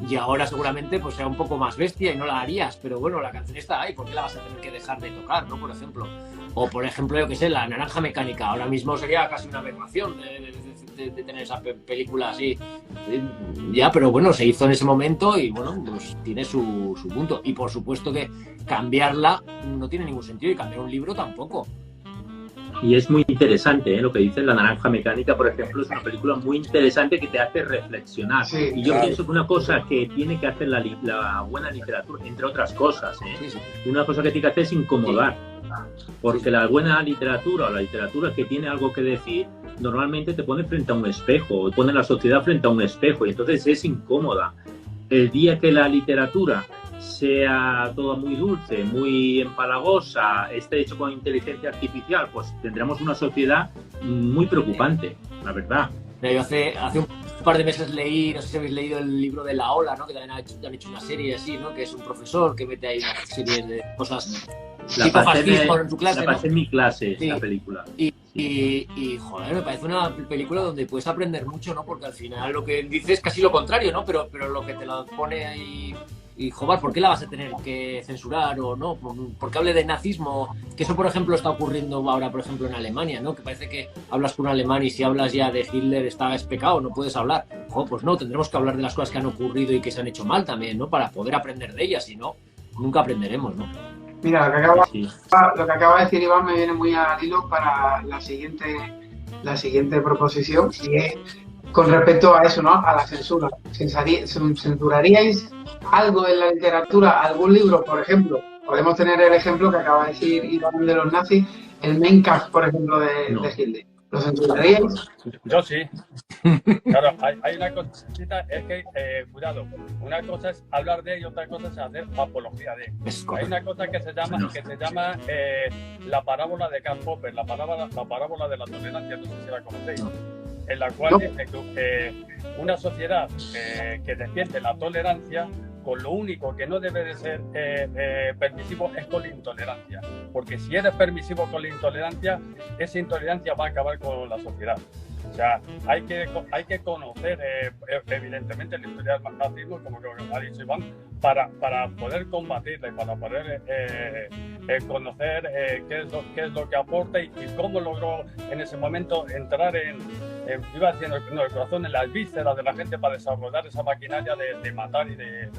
y ahora seguramente pues sea un poco más bestia y no la harías, pero bueno, la canción está ahí, ¿por qué la vas a tener que dejar de tocar, ¿no? Por ejemplo. O por ejemplo, yo que sé, La Naranja Mecánica, ahora mismo sería casi una aberración de tener esa película así. Ya, pero bueno, se hizo en ese momento y bueno, pues tiene su punto. Y por supuesto que cambiarla no tiene ningún sentido, y cambiar un libro tampoco. Y es muy interesante, lo que dice La Naranja Mecánica, por ejemplo, es una película muy interesante que te hace reflexionar. Sí, y yo pienso que una cosa que tiene que hacer la buena literatura, entre otras cosas, una cosa que tiene que hacer es incomodar. Porque la buena literatura, o la literatura que tiene algo que decir, normalmente te pone frente a un espejo, o pone la sociedad frente a un espejo, y entonces es incómoda. El día que la literatura sea toda muy dulce, muy empalagosa, esté hecho con inteligencia artificial, pues tendremos una sociedad muy preocupante, la verdad. Yo hace un par de meses leí, no sé si habéis leído el libro de La Ola, ¿no? Que también han hecho una serie así, ¿no? Que es un profesor que mete ahí una serie de cosas tipo fascismo en su clase, la pasé en mi clase, sí. La película. Y joder, me parece una película donde puedes aprender mucho, ¿no? Porque al final lo que dice es casi lo contrario, ¿no? Pero lo que te lo pone ahí... Y, joder, ¿por qué la vas a tener que censurar o no? ¿Por qué hable de nazismo? Que eso, por ejemplo, está ocurriendo ahora, por ejemplo, en Alemania, ¿no? Que parece que hablas con un alemán y si hablas ya de Hitler es pecado, no puedes hablar. Joder, pues no, tendremos que hablar de las cosas que han ocurrido y que se han hecho mal también, ¿no? Para poder aprender de ellas, si no, nunca aprenderemos, ¿no? Mira, lo que acaba de decir Iván me viene muy al hilo para la siguiente proposición, y es con respecto a eso, ¿no? A la censura. ¿Censuraríais algo en la literatura, algún libro, por ejemplo? Podemos tener el ejemplo que acaba de decir Iván de los nazis, el Mein Kampf, por ejemplo, de Hitler. ¿Lo censuraríais? Yo sí. Claro, hay una cosita, es que, cuidado, una cosa es hablar de él y otra cosa es hacer apología de él. Hay una cosa que se llama la parábola de Karl Popper, la parábola de la tolerancia, no sé si la conocéis, en la cual dice que una sociedad que defiende la tolerancia, con lo único que no debe de ser permisivo es con la intolerancia, porque si eres permisivo con la intolerancia, esa intolerancia va a acabar con la sociedad. O sea, hay que conocer evidentemente la historia del nazismo, como ha dicho Iván, para poder combatirla y para poder conocer qué es lo que aporta y cómo logró en ese momento entrar iba diciendo, el corazón, en las vísceras de la gente para desarrollar esa maquinaria de matar y de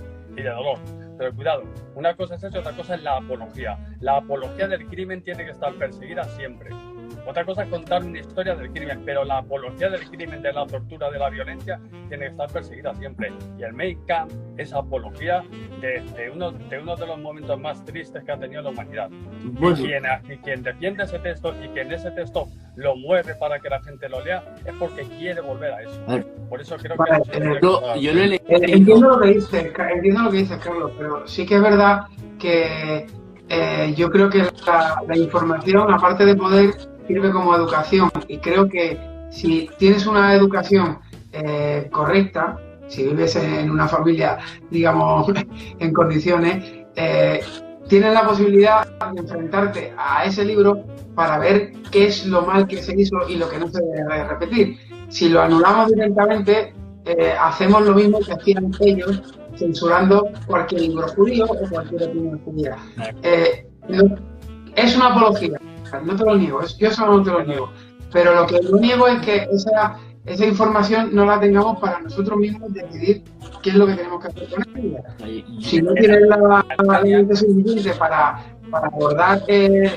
dolor. Pero cuidado, una cosa es eso, otra cosa es la apología. La apología del crimen tiene que estar perseguida siempre. Otra cosa es contar una historia del crimen, pero la apología del crimen, de la tortura, de la violencia, tiene que estar perseguida siempre. Y el Mein Kampf es apología de uno de los momentos más tristes que ha tenido la humanidad. Bueno. Y quien defiende ese texto y quien ese texto lo mueve para que la gente lo lea, es porque quiere volver a eso. Por eso creo que... Yo lo he leído. Entiendo lo que dices, Carlos, pero sí que es verdad que yo creo que la información, aparte de poder, sirve como educación. Y creo que si tienes una educación correcta, si vives en una familia, digamos, en condiciones, tienes la posibilidad de enfrentarte a ese libro para ver qué es lo mal que se hizo y lo que no se debe repetir. Si lo anulamos directamente, hacemos lo mismo que hacían ellos, censurando cualquier libro judío o cualquier opinión judía. Es una apología, no te lo niego, yo eso no te lo niego, pero lo que yo niego es que esa información no la tengamos para nosotros mismos decidir qué es lo que tenemos que hacer con ella. Si no tienes la mente suficiente para abordar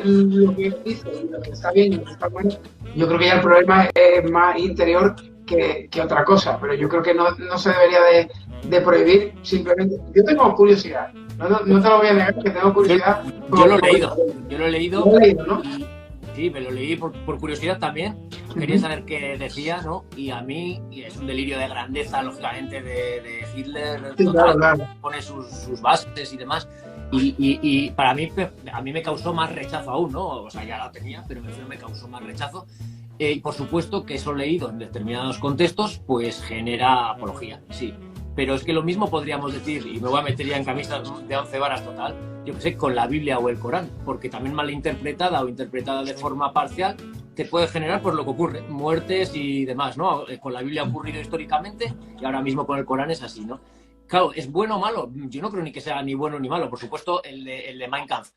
lo que dice y lo que está bien y lo que está bueno, yo creo que ya el problema es más interior que otra cosa, pero yo creo que no se debería de prohibir simplemente. Yo tengo curiosidad, no te lo voy a negar que tengo curiosidad. Yo lo he leído. Lo he leído, ¿no? Sí, me lo leí por curiosidad también. Quería saber qué decía, ¿no? Y a mí, y es un delirio de grandeza, lógicamente, de Hitler, sí, total, claro. Pone sus bases y demás. Y para mí, a mí me causó más rechazo aún, ¿no? O sea, ya la tenía, pero me causó más rechazo. Y por supuesto que eso leído en determinados contextos, pues genera apología, sí. Pero es que lo mismo podríamos decir, y me voy a meter ya en camisas de 11 varas total, yo que sé, con la Biblia o el Corán, porque también malinterpretada o interpretada de forma parcial te puede generar pues lo que ocurre, muertes y demás, ¿no? Con la Biblia ha ocurrido históricamente y ahora mismo con el Corán es así, ¿no? Claro, ¿es bueno o malo? Yo no creo ni que sea ni bueno ni malo. Por supuesto, el de Mein Kampf,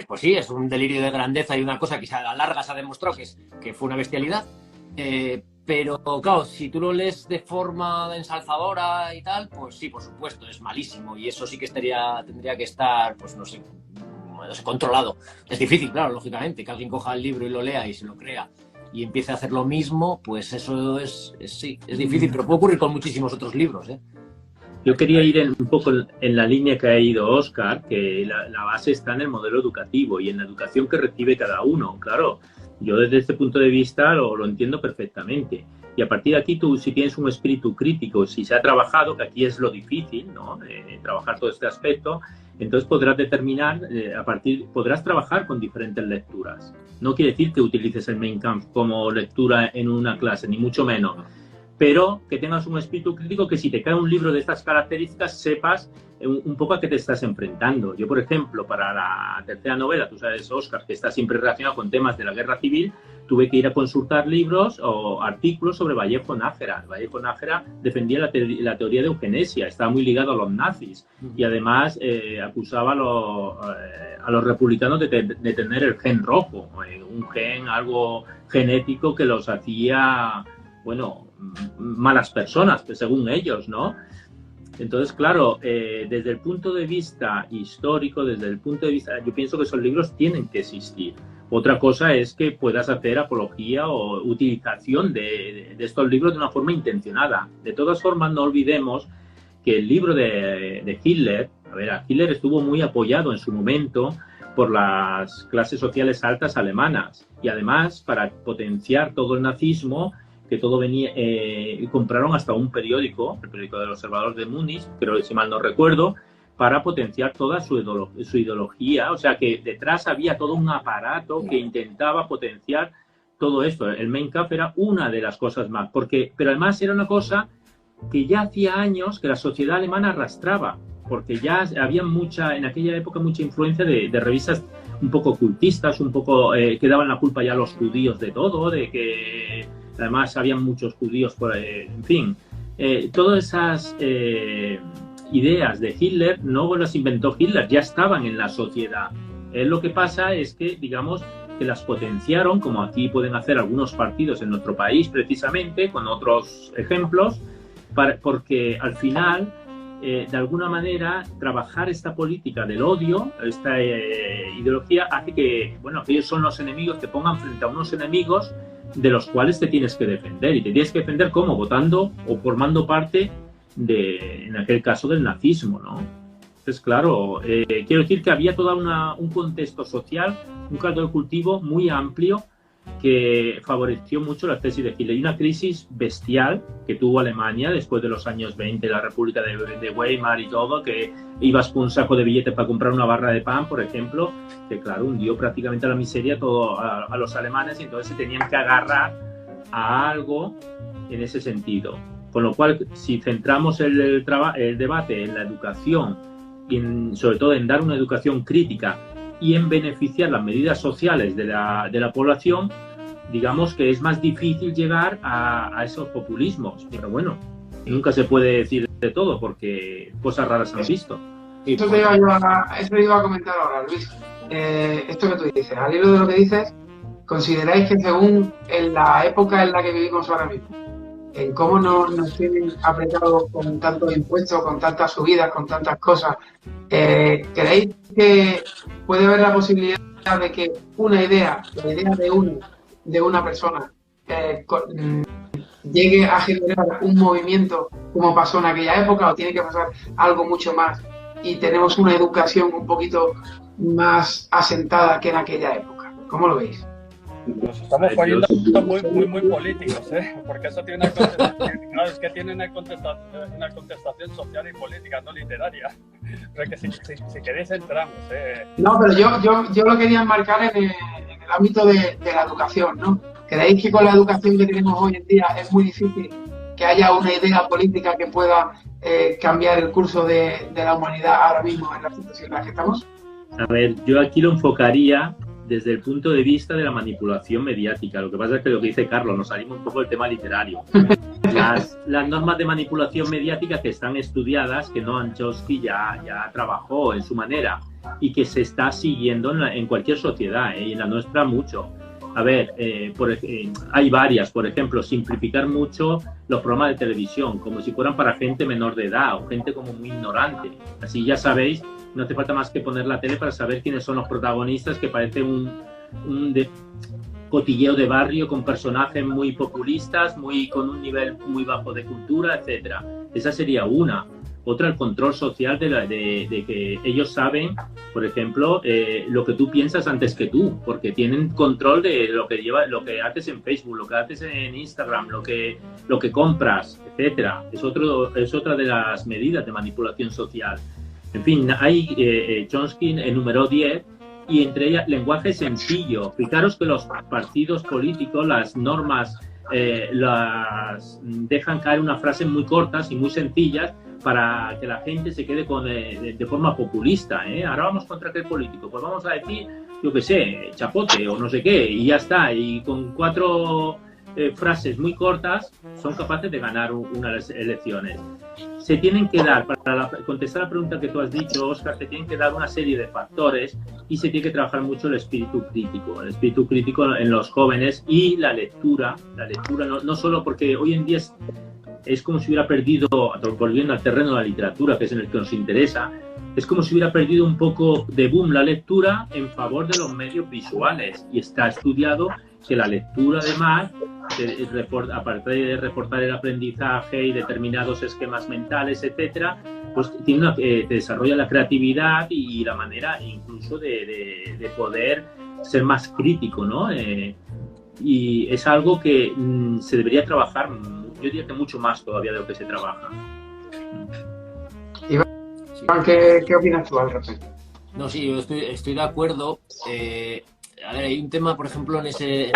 pues sí, es un delirio de grandeza y una cosa que a la larga se ha demostrado que fue una bestialidad. Pero, claro, si tú lo lees de forma ensalzadora y tal, pues sí, por supuesto, es malísimo. Y eso sí que tendría que estar, pues no sé, controlado. Es difícil, claro, lógicamente, que alguien coja el libro y lo lea y se lo crea y empiece a hacer lo mismo, pues eso sí, es difícil, pero puede ocurrir con muchísimos otros libros, ¿eh? Yo quería ir un poco en la línea que ha ido Óscar, que la base está en el modelo educativo y en la educación que recibe cada uno. Claro, yo desde este punto de vista lo entiendo perfectamente. Y a partir de aquí, tú, si tienes un espíritu crítico, si se ha trabajado, que aquí es lo difícil, ¿no? Trabajar todo este aspecto, entonces podrás determinar, podrás trabajar con diferentes lecturas. No quiere decir que utilices el Mein Kampf como lectura en una clase, ni mucho menos. Pero que tengas un espíritu crítico, que si te cae un libro de estas características sepas un poco a qué te estás enfrentando. Yo, por ejemplo, para la tercera novela, tú sabes, Óscar, que está siempre relacionado con temas de la guerra civil, tuve que ir a consultar libros o artículos sobre Vallejo Nájera. Vallejo Nájera defendía la teoría de eugenesia, estaba muy ligado a los nazis y además acusaba a los republicanos de tener el gen rojo, un gen, algo genético que los hacía, bueno, malas personas, pues, según ellos, ¿no? Entonces, claro, desde el punto de vista histórico, desde el punto de vista, yo pienso que esos libros tienen que existir. Otra cosa es que puedas hacer apología o utilización de estos libros de una forma intencionada. De todas formas, no olvidemos que el libro de Hitler, Hitler estuvo muy apoyado en su momento por las clases sociales altas alemanas y además para potenciar todo el nazismo, que todo venía, compraron hasta un periódico, el periódico del Observador de Múnich, creo que si mal no recuerdo, para potenciar toda su ideología. O sea que detrás había todo un aparato que intentaba potenciar todo esto. El Mein Kampf era una de las cosas más, pero además era una cosa que ya hacía años que la sociedad alemana arrastraba, porque ya había en aquella época mucha influencia de revistas un poco ocultistas, un poco que daban la culpa ya a los judíos de todo, de que además habían muchos judíos, en fin, todas esas ideas de Hitler no las inventó Hitler, ya estaban en la sociedad. Lo que pasa es que, digamos, que las potenciaron, como aquí pueden hacer algunos partidos en nuestro país precisamente, con otros ejemplos, porque al final de alguna manera, trabajar esta política del odio, esta ideología, hace que, bueno, ellos son los enemigos, te pongan frente a unos enemigos de los cuales te tienes que defender. Y te tienes que defender, ¿cómo? Votando o formando parte de, en aquel caso, del nazismo, ¿no? Entonces, claro, quiero decir que había todo un contexto social, un caldo de cultivo muy amplio que favoreció mucho la tesis de Hitler. Y una crisis bestial que tuvo Alemania después de los años 20, la República de Weimar y todo, que ibas con un saco de billetes para comprar una barra de pan, por ejemplo, que claro, hundió prácticamente a la miseria a los alemanes, y entonces se tenían que agarrar a algo en ese sentido. Con lo cual, si centramos el debate en la educación, y sobre todo en dar una educación crítica y en beneficiar las medidas sociales de la población, digamos que es más difícil llegar a esos populismos. Pero bueno, nunca se puede decir de todo porque cosas raras han visto. Eso te iba a comentar ahora, Luis. Esto que tú dices, al hilo de lo que dices, ¿consideráis que según en la época en la que vivimos ahora mismo, en cómo nos tienen apretados con tantos impuestos, con tantas subidas, con tantas cosas, ¿creéis que puede haber la posibilidad de que la idea de una persona llegue a generar un movimiento como pasó en aquella época, o tiene que pasar algo mucho más y tenemos una educación un poquito más asentada que en aquella época? ¿Cómo lo veis? Nos estamos poniendo muy políticos, porque eso tiene una contestación, claro, es que tiene una contestación social y política, no literaria. Pero que si queréis entramos. No, pero yo lo quería enmarcar en el ámbito de la educación, ¿no? ¿Creéis que con la educación que tenemos hoy en día es muy difícil que haya una idea política que pueda cambiar el curso de la humanidad ahora mismo en la situación en la que estamos? A ver, yo aquí lo enfocaría desde el punto de vista de la manipulación mediática. Lo que pasa es que lo que dice Carlos, nos salimos un poco del tema literario. Las normas de manipulación mediática que están estudiadas, que Noam Chomsky ya trabajó en su manera y que se está siguiendo en cualquier sociedad, y en la nuestra mucho. A ver, hay varias. Por ejemplo, simplificar mucho los programas de televisión, como si fueran para gente menor de edad o gente como muy ignorante. Así ya sabéis, no hace falta más que poner la tele para saber quiénes son los protagonistas, que parece un cotilleo de barrio con personajes muy populistas, con un nivel muy bajo de cultura, etcétera. Esa sería una. Otra, el control social de que ellos saben, por ejemplo, lo que tú piensas antes que tú, porque tienen control de lo que haces en Facebook, lo que haces en Instagram, lo que compras, etcétera. Es otra de las medidas de manipulación social. En fin, Chomsky enumeró 10, y entre ellas lenguaje sencillo. Fijaros que los partidos políticos, las normas, las dejan caer unas frases muy cortas y muy sencillas para que la gente se quede de forma populista. Ahora vamos contra aquel político, pues vamos a decir, yo qué sé, chapote o no sé qué, y ya está. Y con 4 frases muy cortas son capaces de ganar unas elecciones. Se tienen que dar, para contestar la pregunta que tú has dicho, Óscar, se tienen que dar una serie de factores, y se tiene que trabajar mucho el espíritu crítico en los jóvenes, y la lectura no solo porque hoy en día es como si hubiera perdido, volviendo al terreno de la literatura, que es en el que nos interesa, es como si hubiera perdido un poco de boom la lectura en favor de los medios visuales, y está estudiado que la lectura, además, aparte de reportar el aprendizaje y determinados esquemas mentales, etcétera, pues te desarrolla la creatividad y la manera incluso de poder ser más crítico, ¿no? Y es algo que se debería trabajar, yo diría que mucho más todavía de lo que se trabaja. Iván, ¿qué opinas tú al respecto? No, sí, yo estoy de acuerdo. A ver, hay un tema, por ejemplo, en ese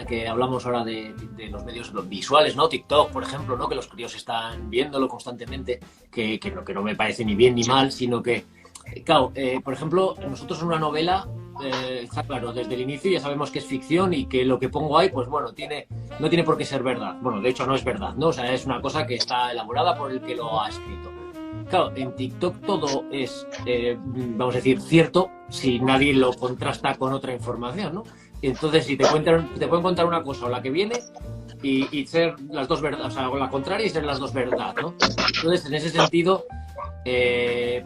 que hablamos ahora de los medios visuales, ¿no? TikTok, por ejemplo, ¿no? Que los críos están viéndolo constantemente, que no me parece ni bien ni mal, sino que, claro, por ejemplo, nosotros en una novela, está claro, desde el inicio ya sabemos que es ficción y que lo que pongo ahí, pues bueno, no tiene por qué ser verdad. Bueno, de hecho no es verdad, ¿no? O sea, es una cosa que está elaborada por el que lo ha escrito. Claro, en TikTok todo es, vamos a decir, cierto si nadie lo contrasta con otra información, ¿no? Entonces, si te pueden contar una cosa o la que viene, y ser las dos verdades, o sea, la contraria y ser las dos verdades, ¿no? Entonces, en ese sentido,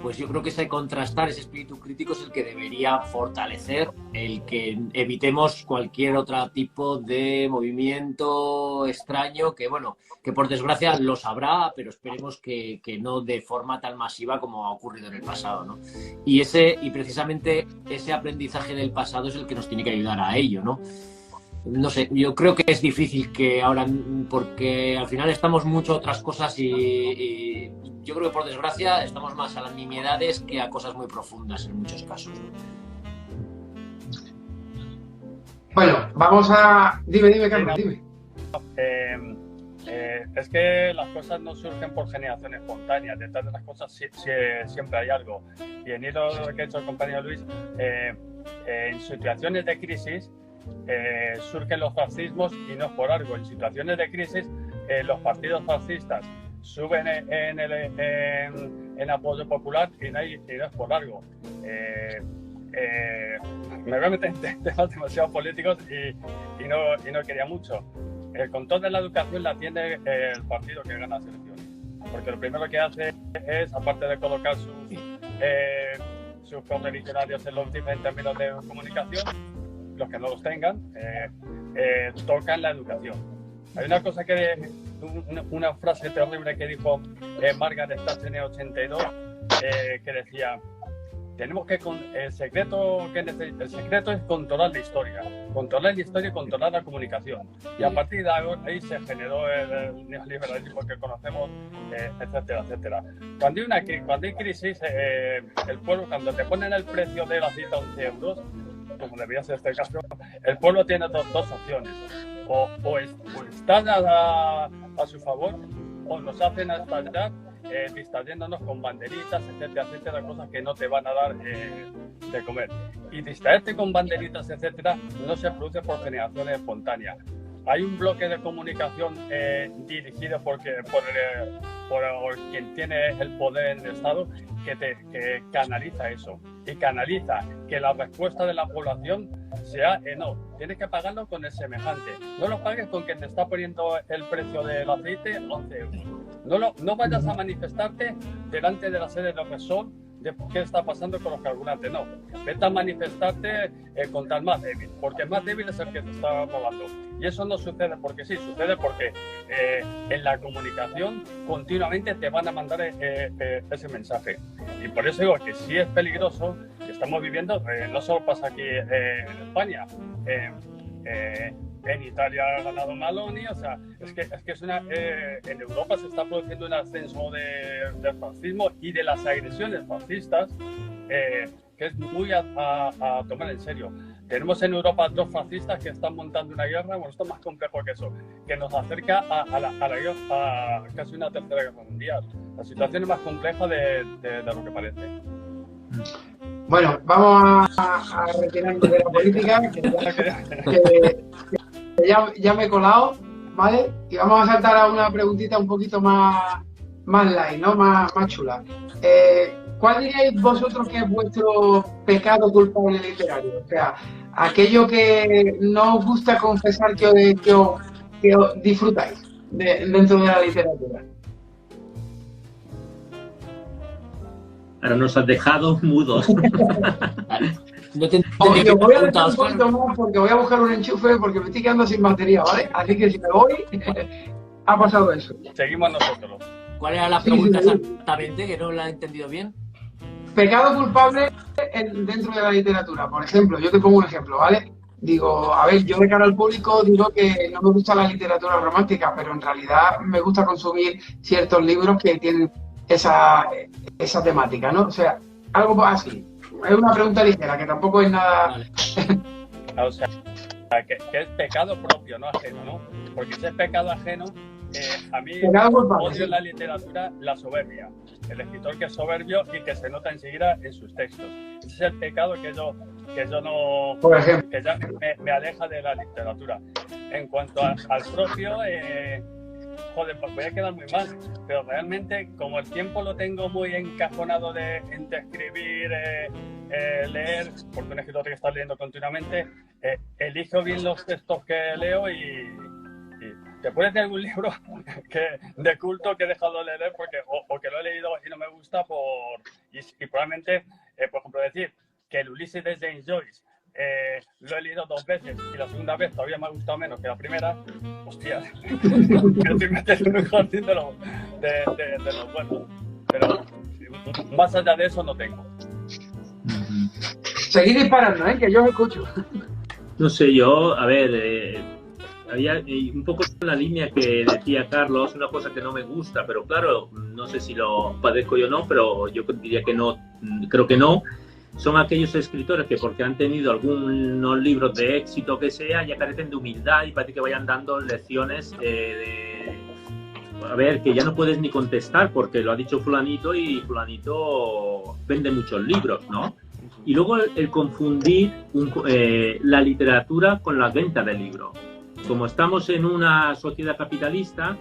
pues yo creo que ese contrastar, ese espíritu crítico es el que debería fortalecer el que evitemos cualquier otro tipo de movimiento extraño que, bueno, que por desgracia los habrá, pero esperemos que no de forma tan masiva como ha ocurrido en el pasado, ¿no? Y precisamente ese aprendizaje del pasado es el que nos tiene que ayudar a ello, ¿no? No sé, yo creo que es difícil que ahora, porque al final estamos mucho a otras cosas y yo creo que por desgracia estamos más a las nimiedades que a cosas muy profundas en muchos casos. Bueno, vamos a... Dime, Carlos, dime. Es que las cosas no surgen por generación espontánea, detrás de las cosas siempre hay algo. Y en hilo de lo que ha hecho el compañero Luis, en situaciones de crisis surgen los fascismos y no es por algo. En situaciones de crisis los partidos fascistas suben en apoyo popular y no es por algo. Me voy a meter en temas demasiado políticos y no quería mucho. El control de la educación la tiene el partido que gana las elecciones, porque lo primero que hace es, aparte de colocar sus correligionarios en los diferentes medios de comunicación, los que no los tengan, tocan la educación. Hay una frase terrible que dijo Margaret Thatcher en el 82, que decía: el secreto es controlar la historia y controlar la comunicación. Y a partir de ahí se generó el neoliberalismo que conocemos, etcétera, etcétera. Cuando hay crisis, el pueblo, cuando te ponen el precio del aceite a 11 euros, como debería ser este caso, el pueblo tiene dos opciones. O están a su favor, o nos hacen estallar distrayéndonos con banderitas, etcétera, etcétera, cosas que no te van a dar de comer. Y distraerte con banderitas, etcétera, no se produce por generación espontánea. Hay un bloque de comunicación dirigido por quien tiene el poder en el Estado que canaliza eso y canaliza que la respuesta de la población sea no, tienes que pagarlo con el semejante, no lo pagues con quien te está poniendo el precio del aceite 11 euros. No vayas a manifestarte delante de la sede de Repsol de qué está pasando con los carburantes, no. Vete a manifestarte contra el más débil, porque el más débil es el que te está robando. Y eso no sucede porque sí, sucede porque en la comunicación continuamente te van a mandar ese mensaje. Y por eso digo que sí es peligroso, que estamos viviendo, no solo pasa aquí en España, en Italia ha ganado Meloni, o sea, es que en Europa se está produciendo un ascenso del fascismo y de las agresiones fascistas que es muy a tomar en serio. Tenemos en Europa dos fascistas que están montando una guerra, bueno, esto es más complejo que eso, que nos acerca a la guerra, a casi una tercera guerra mundial. La situación es más compleja de lo que parece. Bueno, vamos a retirarnos de la política, que ya me he colado, ¿vale? Y vamos a saltar a una preguntita un poquito más light, ¿no? Más chula. ¿Cuál diríais vosotros que es vuestro pecado culpable literario? O sea, aquello que no os gusta confesar que os disfrutáis dentro de la literatura. Ahora nos has dejado mudos. Oye, voy a dejar un poquito más porque voy a buscar un enchufe porque me estoy quedando sin batería, ¿vale? Así que si me voy, ha pasado eso. Seguimos nosotros. ¿Cuál era la pregunta exactamente? Que no la he entendido bien. Pecado culpable dentro de la literatura. Por ejemplo, yo te pongo un ejemplo, ¿vale? Digo, a ver, yo de cara al público digo que no me gusta la literatura romántica, pero en realidad me gusta consumir ciertos libros que tienen esa temática, ¿no? O sea, algo así. Es una pregunta ligera, que tampoco es nada... Vale. O sea, que es pecado propio, no ajeno, ¿no? Porque ese pecado ajeno, a mí odio en la literatura la soberbia. El escritor que es soberbio y que se nota enseguida en sus textos. Ese es el pecado que yo no... Por ejemplo. Que ya me aleja de la literatura. En cuanto al propio... joder, pues voy a quedar muy mal, pero realmente como el tiempo lo tengo muy encajonado entre escribir, leer, porque un escritor que está leyendo continuamente, elijo bien los textos que leo y te puedes leer un libro de culto que he dejado de leer porque o que lo he leído y no me gusta y probablemente, por ejemplo, decir que el Ulises de James Joyce lo he leído 2 veces y la segunda vez todavía me ha gustado menos que la primera. Hostia, me estoy metiendo en un jardín de los buenos. Pero más allá de eso no tengo. Seguid disparando, que yo os escucho. No sé, yo, a ver, había un poco la línea que decía Carlos, una cosa que no me gusta, pero claro, no sé si lo padezco yo o no, pero yo diría que no, creo que no. Son aquellos escritores que porque han tenido algunos libros de éxito que sea, ya carecen de humildad y parece que vayan dando lecciones a ver, que ya no puedes ni contestar porque lo ha dicho fulanito y fulanito vende muchos libros, ¿no? Y luego el confundir la literatura con la venta del libro. Como estamos en una sociedad capitalista,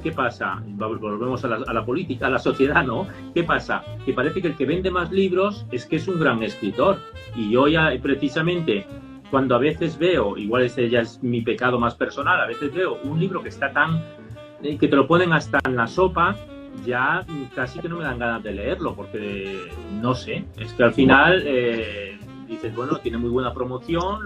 ¿qué pasa? Volvemos a la política, a la sociedad, ¿no? ¿Qué pasa? Que parece que el que vende más libros es que es un gran escritor. Y yo ya precisamente, cuando a veces veo, igual ese ya es mi pecado más personal, a veces veo un libro que está tan... que te lo ponen hasta en la sopa, ya casi que no me dan ganas de leerlo, porque no sé, es que al final dices, bueno, tiene muy buena promoción,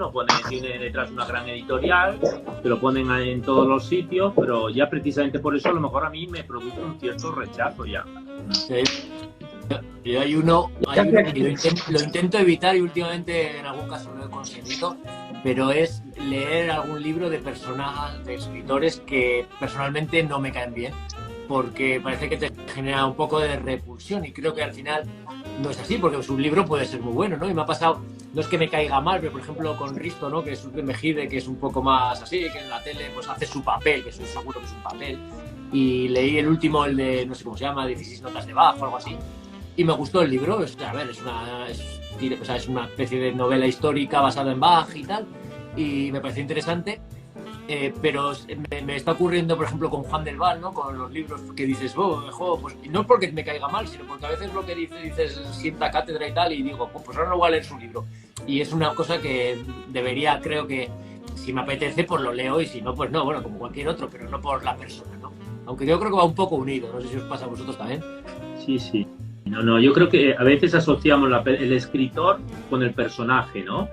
tiene detrás una gran editorial, te lo ponen en todos los sitios, pero ya precisamente por eso a lo mejor a mí me produce un cierto rechazo ya. Sí. Y hay uno que lo intento evitar y últimamente en algún caso lo he conseguido, pero es leer algún libro de personas, de escritores que personalmente no me caen bien, porque parece que te genera un poco de repulsión y creo que al final no es así, porque su libro puede ser muy bueno, ¿no? Y me ha pasado, no es que me caiga mal, pero por ejemplo con Risto, ¿no? Que es un Mejide, que es un poco más así, que en la tele pues hace su papel, que eso seguro que es un papel, y leí el último, el de, no sé cómo se llama, 16 notas de Bach o algo así, y me gustó el libro. A ver, es una especie de novela histórica basada en Bach y tal, y me pareció interesante. Pero me está ocurriendo, por ejemplo, con Juan del Val, ¿no? Con los libros que dices, pues, y no porque me caiga mal, sino porque a veces lo que dices sienta cátedra y tal, y digo, pues ahora no voy a leer su libro. Y es una cosa que debería, creo que, si me apetece, pues lo leo, y si no, pues no, bueno, como cualquier otro, pero no por la persona, ¿no? Aunque yo creo que va un poco unido, no sé si os pasa a vosotros también. Sí. No, yo creo que a veces asociamos el escritor con el personaje, ¿no?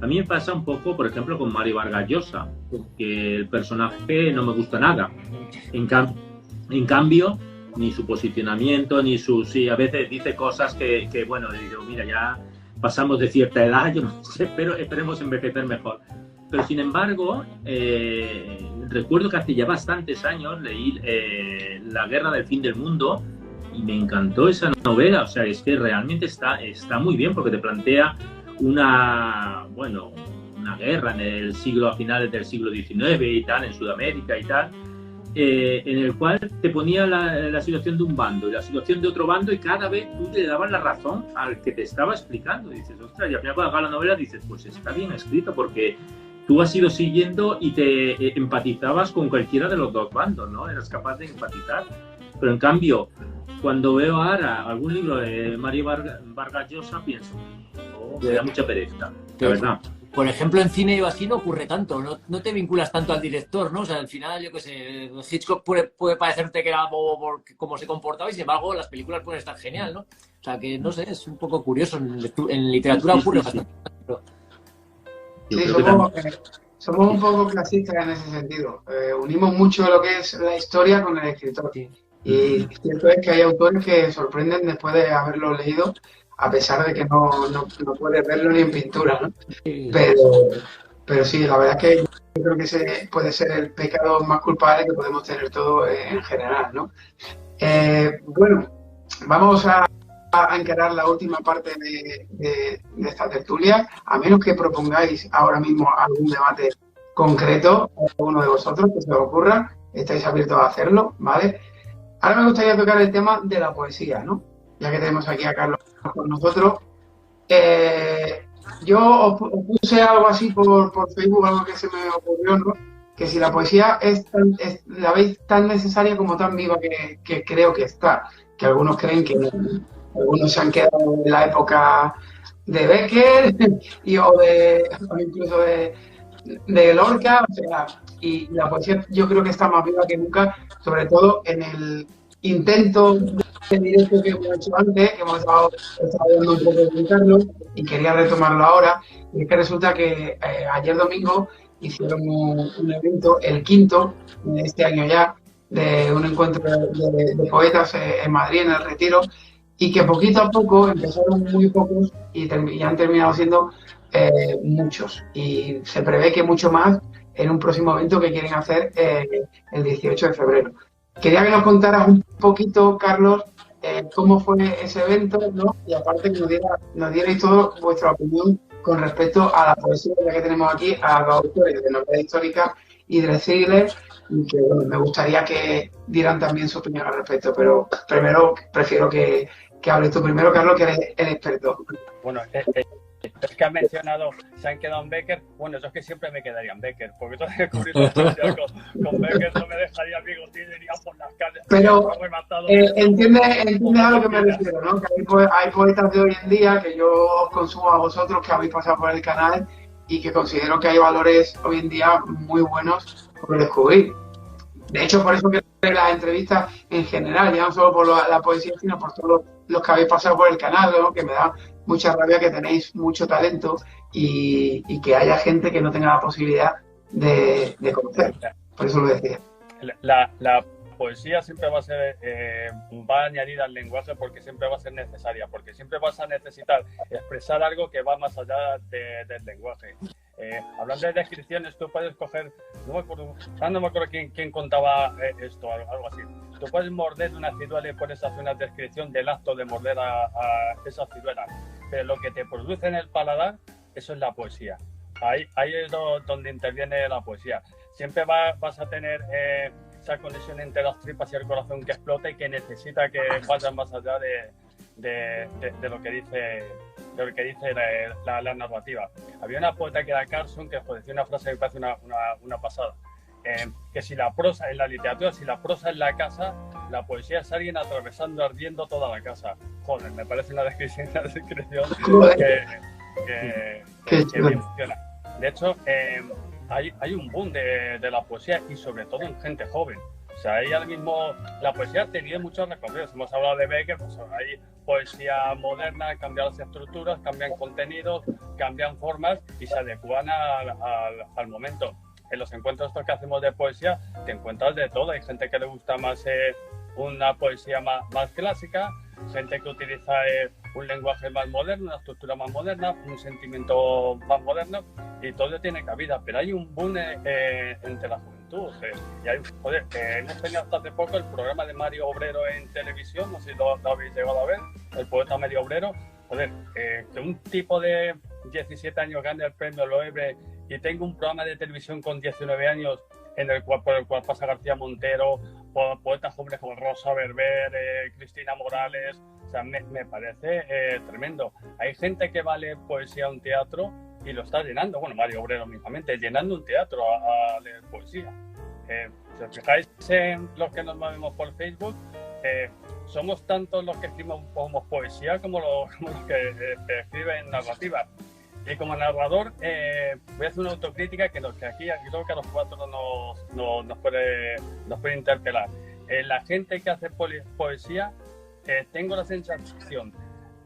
A mí me pasa un poco, por ejemplo, con Mario Vargas Llosa, que el personaje no me gusta nada. En cambio, ni su posicionamiento, ni su... Sí, a veces dice cosas que bueno, digo, mira, ya pasamos de cierta edad, yo no sé, pero esperemos envejecer mejor. Pero, sin embargo, recuerdo que hace ya bastantes años leí La guerra del fin del mundo y me encantó esa novela. O sea, es que realmente está muy bien porque te plantea una guerra a finales del siglo XIX y tal, en Sudamérica y tal, en el cual te ponía la situación de un bando y la situación de otro bando y cada vez tú le dabas la razón al que te estaba explicando. Y dices, ostras, y al final cuando acabas la novela dices, pues está bien escrito porque tú has ido siguiendo y te empatizabas con cualquiera de los dos bandos, ¿no? Eras capaz de empatizar. Pero en cambio, cuando veo ahora algún libro de Mario Vargas Llosa, pienso, me da mucha pereza, la verdad. Por ejemplo, en cine así no ocurre tanto, no te vinculas tanto al director, ¿no? O sea, al final, yo qué sé, Hitchcock puede parecerte que era bobo por cómo se comportaba y, sin embargo, las películas pueden estar genial, ¿no? O sea, que no sé, es un poco curioso. En literatura ocurre bastante. Sí, somos un poco clasistas en ese sentido. Unimos mucho lo que es la historia con el escritor. Y cierto es que hay autores que sorprenden después de haberlo leído, a pesar de que no puedes verlo ni en pintura, ¿no? Pero sí, la verdad es que yo creo que ese puede ser el pecado más culpable que podemos tener todos en general, ¿no? Bueno, vamos a encarar la última parte de esta tertulia, a menos que propongáis ahora mismo algún debate concreto, alguno de vosotros que se os ocurra, estáis abiertos a hacerlo, ¿vale? Ahora me gustaría tocar el tema de la poesía, ¿no? Ya que tenemos aquí a Carlos con nosotros. Yo os puse algo así por Facebook, algo que se me ocurrió, ¿no? Que si la poesía la veis tan necesaria como tan viva que creo que está. Que algunos creen que algunos se han quedado en la época de Becker o incluso de Lorca. O sea, y la poesía yo creo que está más viva que nunca, sobre todo en el intento de directo que hemos hecho antes, que hemos estado hablando un poco de Carlos y quería retomarlo ahora. Y es que resulta que ayer domingo hicieron un evento, el quinto de este año ya, de un encuentro de poetas en Madrid, en el Retiro, y que poquito a poco empezaron muy pocos y han terminado siendo muchos. Y se prevé que mucho más en un próximo evento que quieren hacer el 18 de febrero. Quería que nos contaras un poquito, Carlos, cómo fue ese evento, ¿no? Y aparte que nos dierais toda vuestra opinión con respecto a la poesía, ya que tenemos aquí a los autores de novela histórica y de thriller, y que bueno, me gustaría que dieran también su opinión al respecto, pero primero prefiero que hables tú primero, Carlos, que eres el experto. Bueno, es que han mencionado, se han quedado en Becker. Bueno, yo es que siempre me quedaría en Becker, porque todo descubrir la poesía con Becker no me dejaría amigos, iría por las calles. Pero entiendes a lo que me refiero, ¿no? Que hay poetas de hoy en día que yo os consumo a vosotros, que habéis pasado por el canal, y que considero que hay valores hoy en día muy buenos por descubrir. De hecho, por eso que las entrevistas en general, ya no solo por la poesía, sino por todos los que habéis pasado por el canal, ¿no? Que me da mucha rabia que tenéis mucho talento y que haya gente que no tenga la posibilidad de conocer. Por eso lo decía. La poesía siempre va a ser, va añadida al lenguaje porque siempre va a ser necesaria, porque siempre vas a necesitar expresar algo que va más allá del lenguaje. Hablando de descripciones, tú puedes coger, no me acuerdo quién contaba esto, algo así. Tú puedes morder una ciruela y puedes hacer una descripción del acto de morder a esa ciruela, pero lo que te produce en el paladar, eso es la poesía. Ahí es donde interviene la poesía. Siempre vas a tener esa conexión entre las tripas y el corazón que explota y que necesita que vaya más allá de lo que dice la narrativa. Había una poeta que era Carson que decía una frase que me parece una pasada, que si la prosa en la literatura, si la prosa es la casa, la poesía es alguien atravesando, ardiendo toda la casa. Joder, me parece una descripción que bien funciona. De hecho, hay un boom de la poesía y sobre todo en gente joven. O sea, ahí ahora mismo la poesía ha tenido muchos recorridos. Hemos hablado de Becker, pues hay poesía moderna, cambian las estructuras, cambian contenidos, cambian formas y se adecuan al momento. En los encuentros estos que hacemos de poesía te encuentras de todo. Hay gente que le gusta más una poesía más clásica, gente que utiliza un lenguaje más moderno, una estructura más moderna, un sentimiento más moderno, y todo tiene cabida. Pero hay un boom entre la juventud. Y hay, joder, hemos tenido hasta hace poco el programa de Mario Obrero en televisión, no sé si lo habéis llegado a ver, el poeta Mario Obrero. Joder, que un tipo de 17 años gane el premio Loewe y tenga un programa de televisión con 19 años por el cual pasa García Montero, poetas jóvenes como Rosa Berber, Cristina Morales. O sea, me parece tremendo. Hay gente que va a leer poesía a un teatro y lo está llenando. Bueno, Mario Obrero mismamente, llenando un teatro a leer poesía. Si os fijáis en los que nos movemos por Facebook, somos tantos los que escribimos poesía como los que escriben narrativa. Y como narrador, voy a hacer una autocrítica que aquí creo que a los cuatro nos puede interpelar. La gente que hace poesía, tengo la sensación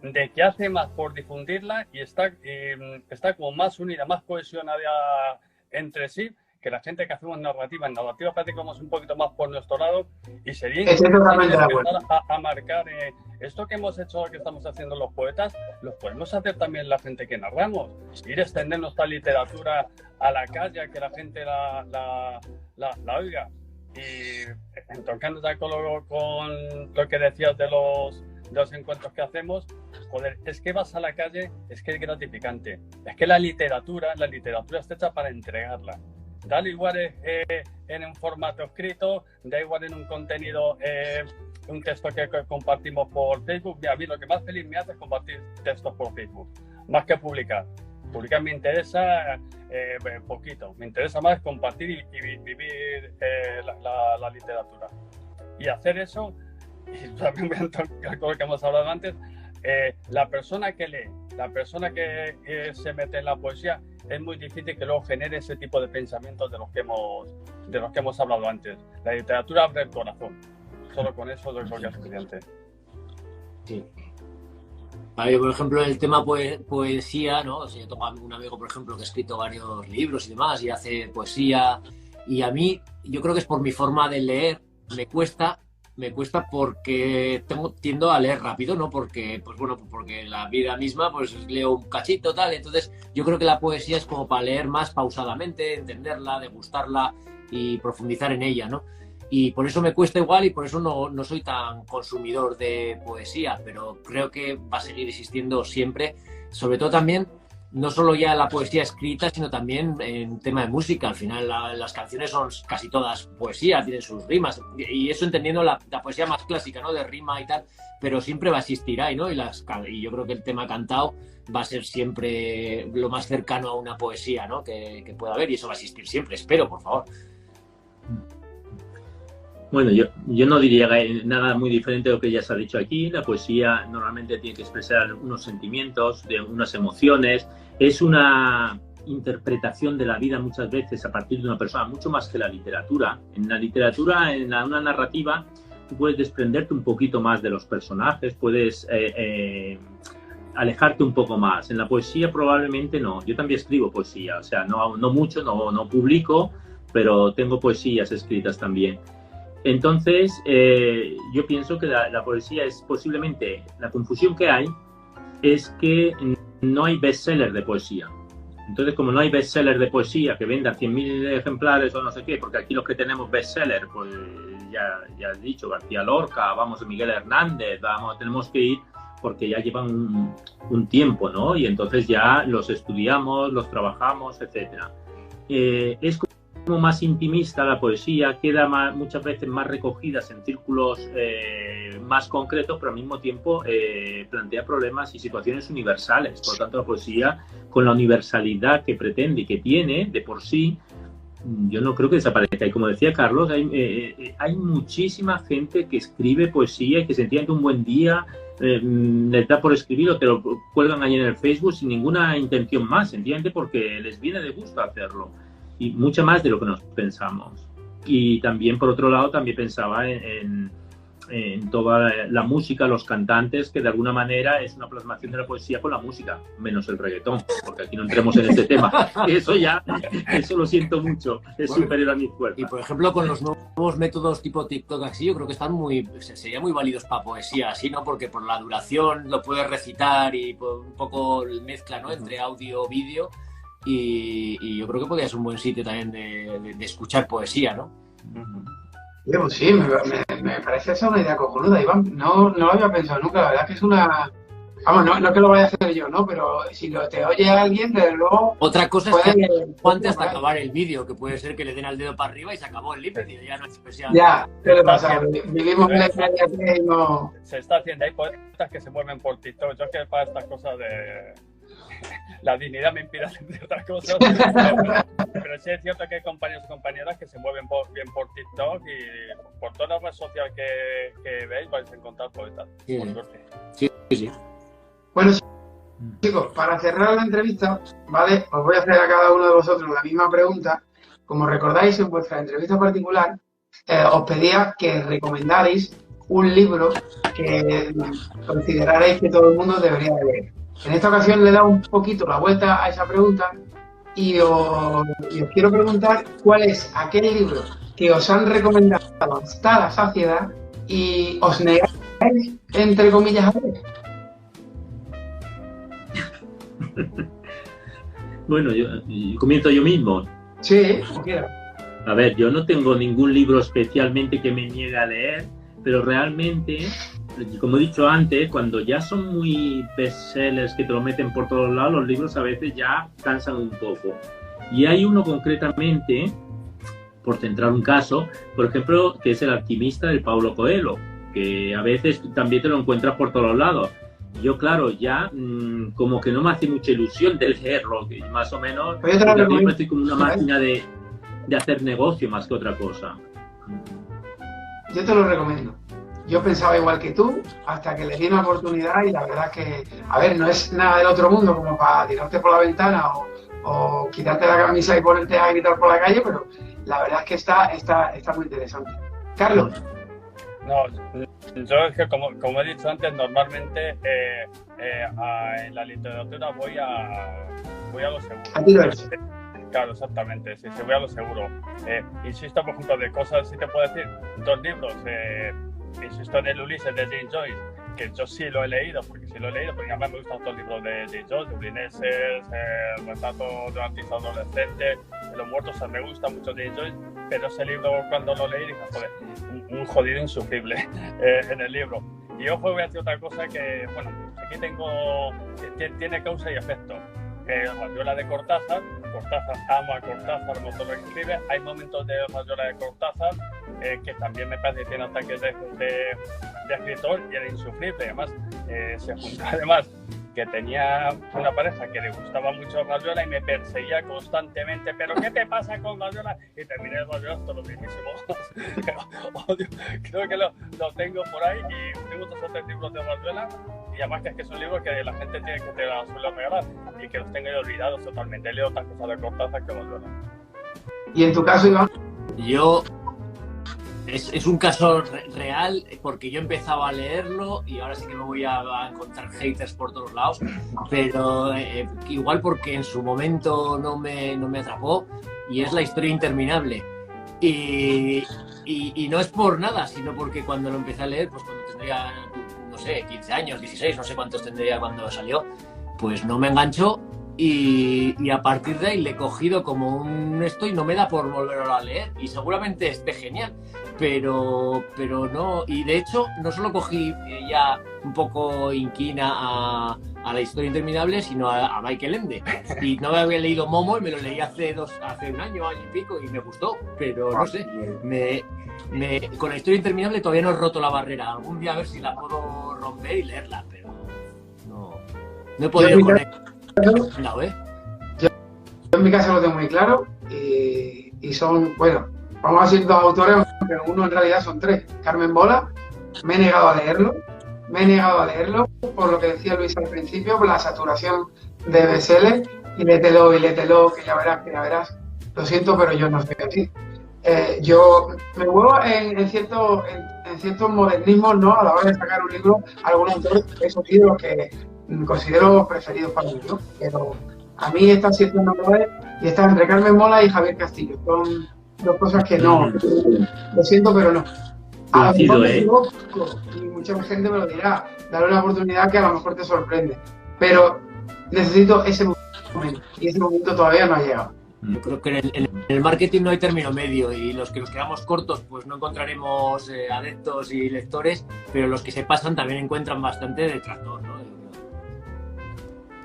de que hace más por difundirla y está como más unida, más cohesionada entre sí que la gente que hacemos narrativa. En narrativa parece que vamos un poquito más por nuestro lado y sería interesante empezar a marcar esto que hemos hecho, que estamos haciendo los poetas, lo podemos hacer también la gente que narramos, ir a extender nuestra literatura a la calle, a que la gente la oiga. Y tocando ya con lo que decías de los encuentros que hacemos, joder, es que vas a la calle, es que es gratificante. Es que la literatura está hecha para entregarla. Da igual en un formato escrito, da igual en un contenido, un texto que compartimos por Facebook. Mira, a mí lo que más feliz me hace es compartir textos por Facebook, más que publicar. Publicar me interesa poquito, me interesa más compartir y vivir la literatura. Y hacer eso, y también voy a tocar con lo que hemos hablado antes, la persona que lee, la persona que se mete en la poesía, es muy difícil que luego genere ese tipo de pensamientos de los que hemos hablado antes. La literatura abre el corazón. Solo con eso yo creo que es suficiente. Sí. Vale, por ejemplo, el tema poesía, ¿no? O sea, yo tengo un amigo, por ejemplo, que ha escrito varios libros y demás y hace poesía. Y a mí, yo creo que es por mi forma de leer, me cuesta porque tiendo a leer rápido, ¿no? Porque, pues bueno, porque la vida misma, pues leo un cachito, tal. Entonces, yo creo que la poesía es como para leer más pausadamente, entenderla, degustarla y profundizar en ella, ¿no? Y por eso me cuesta igual y por eso no soy tan consumidor de poesía, pero creo que va a seguir existiendo siempre, sobre todo también, no solo ya la poesía escrita, sino también en tema de música. Al final las canciones son casi todas poesía, tienen sus rimas, y eso entendiendo la poesía más clásica, ¿no? De rima y tal, pero siempre va a existir ahí, ¿no? Y yo creo que el tema cantado va a ser siempre lo más cercano a una poesía, ¿no? que pueda haber, y eso va a existir siempre, espero, por favor. Bueno, yo no diría nada muy diferente de lo que ya se ha dicho aquí. La poesía normalmente tiene que expresar unos sentimientos, unas emociones. Es una interpretación de la vida muchas veces a partir de una persona, mucho más que la literatura. En la literatura, en una narrativa, tú puedes desprenderte un poquito más de los personajes, puedes alejarte un poco más. En la poesía probablemente no. Yo también escribo poesía, o sea, no mucho, no publico, pero tengo poesías escritas también. Entonces, yo pienso que la poesía es posiblemente, la confusión que hay es que no hay bestseller de poesía. Entonces, como no hay bestseller de poesía que venda 100.000 ejemplares o no sé qué, porque aquí los que tenemos bestseller, pues ya has dicho, García Lorca, vamos, Miguel Hernández, tenemos que ir porque ya llevan un tiempo, ¿no? Y entonces ya los estudiamos, los trabajamos, etcétera. Es como más intimista la poesía, queda muchas veces más recogidas en círculos más concretos, pero al mismo tiempo plantea problemas y situaciones universales. Por lo tanto, la poesía, con la universalidad que pretende y que tiene de por sí, yo no creo que desaparezca. Y como decía Carlos, hay muchísima gente que escribe poesía y que sencillamente un buen día les da por escribir o te lo cuelgan ahí en el Facebook sin ninguna intención más, sencillamente porque les viene de gusto hacerlo. Y mucho más de lo que nos pensamos. Y también, por otro lado, también pensaba en toda la música, los cantantes, que de alguna manera es una plasmación de la poesía con la música, menos el reggaetón, porque aquí no entremos en este tema. Eso lo siento mucho, es superior a mi fuerza. Y, por ejemplo, con los nuevos métodos tipo TikTok, así, yo creo que serían muy válidos para poesía, así, ¿no? Porque por la duración lo puedes recitar y por un poco mezcla, ¿no? Entre audio, vídeo. Y yo creo que podría ser un buen sitio también de escuchar poesía, ¿no? Pues sí, me parece esa una idea cojonuda, Iván. No lo había pensado nunca, la verdad es que es una... Vamos, no que lo vaya a hacer yo, ¿no? Pero si te oye alguien, desde luego... Otra cosa es que antes hasta acabar el vídeo, que puede ser que le den al dedo para arriba y se acabó el vídeo, ya no es especial. Ya, ¿qué le pasa? Vivimos en la calle y no... Se está haciendo, hay poetas que se mueven por TikTok. Yo es que para estas cosas de... La dignidad me impide hacer otras cosas, pero sí es cierto que hay compañeros y compañeras que se mueven bien por TikTok y por toda la red social que veis vais a encontrar poetas. Sí. Bueno, chicos, para cerrar la entrevista, ¿vale? Os voy a hacer a cada uno de vosotros la misma pregunta. Como recordáis, en vuestra entrevista particular, os pedía que recomendarais un libro que considerarais que todo el mundo debería leer. En esta ocasión le he dado un poquito la vuelta a esa pregunta y os quiero preguntar cuál es aquel libro que os han recomendado hasta la saciedad y os negáis, entre comillas, a leer. Bueno, yo comienzo yo mismo. Sí, como quieras. A ver, yo no tengo ningún libro especialmente que me niegue a leer, pero realmente, como he dicho antes, cuando ya son muy bestsellers que te lo meten por todos lados, los libros a veces ya cansan un poco. Y hay uno concretamente, por centrar un caso, por ejemplo, que es El alquimista de Paulo Coelho, que a veces también te lo encuentras por todos lados. Yo, claro, ya como que no me hace mucha ilusión de leerlo, que más o menos, porque a mí me estoy como una máquina de hacer negocio más que otra cosa. Yo te lo recomiendo. Yo pensaba igual que tú, hasta que le di una oportunidad y la verdad que, a ver, no es nada del otro mundo como para tirarte por la ventana o quitarte la camisa y ponerte a gritar por la calle, pero la verdad es que está muy interesante. Carlos. No, yo es que como he dicho antes, normalmente en la literatura voy a lo seguro. ¿A ti lo es? Claro, exactamente, sí, voy a lo seguro. Insisto, por ejemplo, de cosas, si te puedo decir, 2 libros. Insisto en el Ulises de James Joyce, que yo sí lo he leído, porque además me gustan todos los libros de James Joyce, Dublineses, El retrato de un artista adolescente, Los muertos, me gusta mucho James Joyce, pero ese libro cuando lo leí dije, joder, un jodido insufrible en el libro. Y ojo, voy a decir otra cosa que, bueno, aquí tiene causa y efecto. Rayuela de Cortázar, amo a Cortázar, no todo lo que escribe. Hay momentos de Rayuela de Cortázar que también me parece que tiene ataques de escritor y era insufrible. Además, se junta además que tenía una pareja que le gustaba mucho Rayuela y me perseguía constantemente. ¿Pero qué te pasa con Rayuela? Y terminé Rayuela hasta los mismísimos. Creo que lo tengo por ahí y tengo otros 3 libros de Rayuela. Y además que es un libro que la gente tiene que te la suele regalar y que los tengo olvidados totalmente. He leído otras cosas de Cortázar que Rayuela. ¿Y en tu caso, Iván? Yo... Es un caso real porque yo empezaba a leerlo y ahora sí que me voy a encontrar haters por todos lados, pero igual porque en su momento no me atrapó, y es La historia interminable. Y no es por nada, sino porque cuando lo empecé a leer, pues cuando tendría, no sé, 15 años, 16, no sé cuántos tendría cuando salió, pues no me enganchó. Y a partir de ahí le he cogido como un esto y no me da por volverlo a leer, y seguramente esté genial, pero no. Y de hecho no solo cogí ya un poco inquina a La historia interminable, sino a Michael Ende, y no me había leído Momo y me lo leí hace un año y pico y me gustó, pero no sé, con La historia interminable todavía no he roto la barrera. Algún día a ver si la puedo romper y leerla, pero no he podido con ella. No, yo en mi caso lo tengo muy claro, y son, bueno, vamos a decir 2 autores, pero uno en realidad son 3. Carmen Mola, me he negado a leerlo por lo que decía Luis al principio, por la saturación de bestsellers, y lételo, que ya verás. Lo siento, pero yo no soy así. Yo me muevo en ciertos modernismos, ¿no? A la hora de sacar un libro, algunos autores, eso sí, de los que considero preferidos para mí, ¿no? Pero a mí estas 7 novedades, y están entre Carmen Mola y Javier Castillo, son 2 cosas que no, lo siento, pero no. A lo mejor me equivoco, y mucha gente me lo dirá, darle una oportunidad que a lo mejor te sorprende, pero necesito ese momento, y ese momento todavía no ha llegado. Yo creo que en el marketing no hay término medio, y los que nos quedamos cortos pues no encontraremos adeptos y lectores, pero los que se pasan también encuentran bastante detractor, ¿no?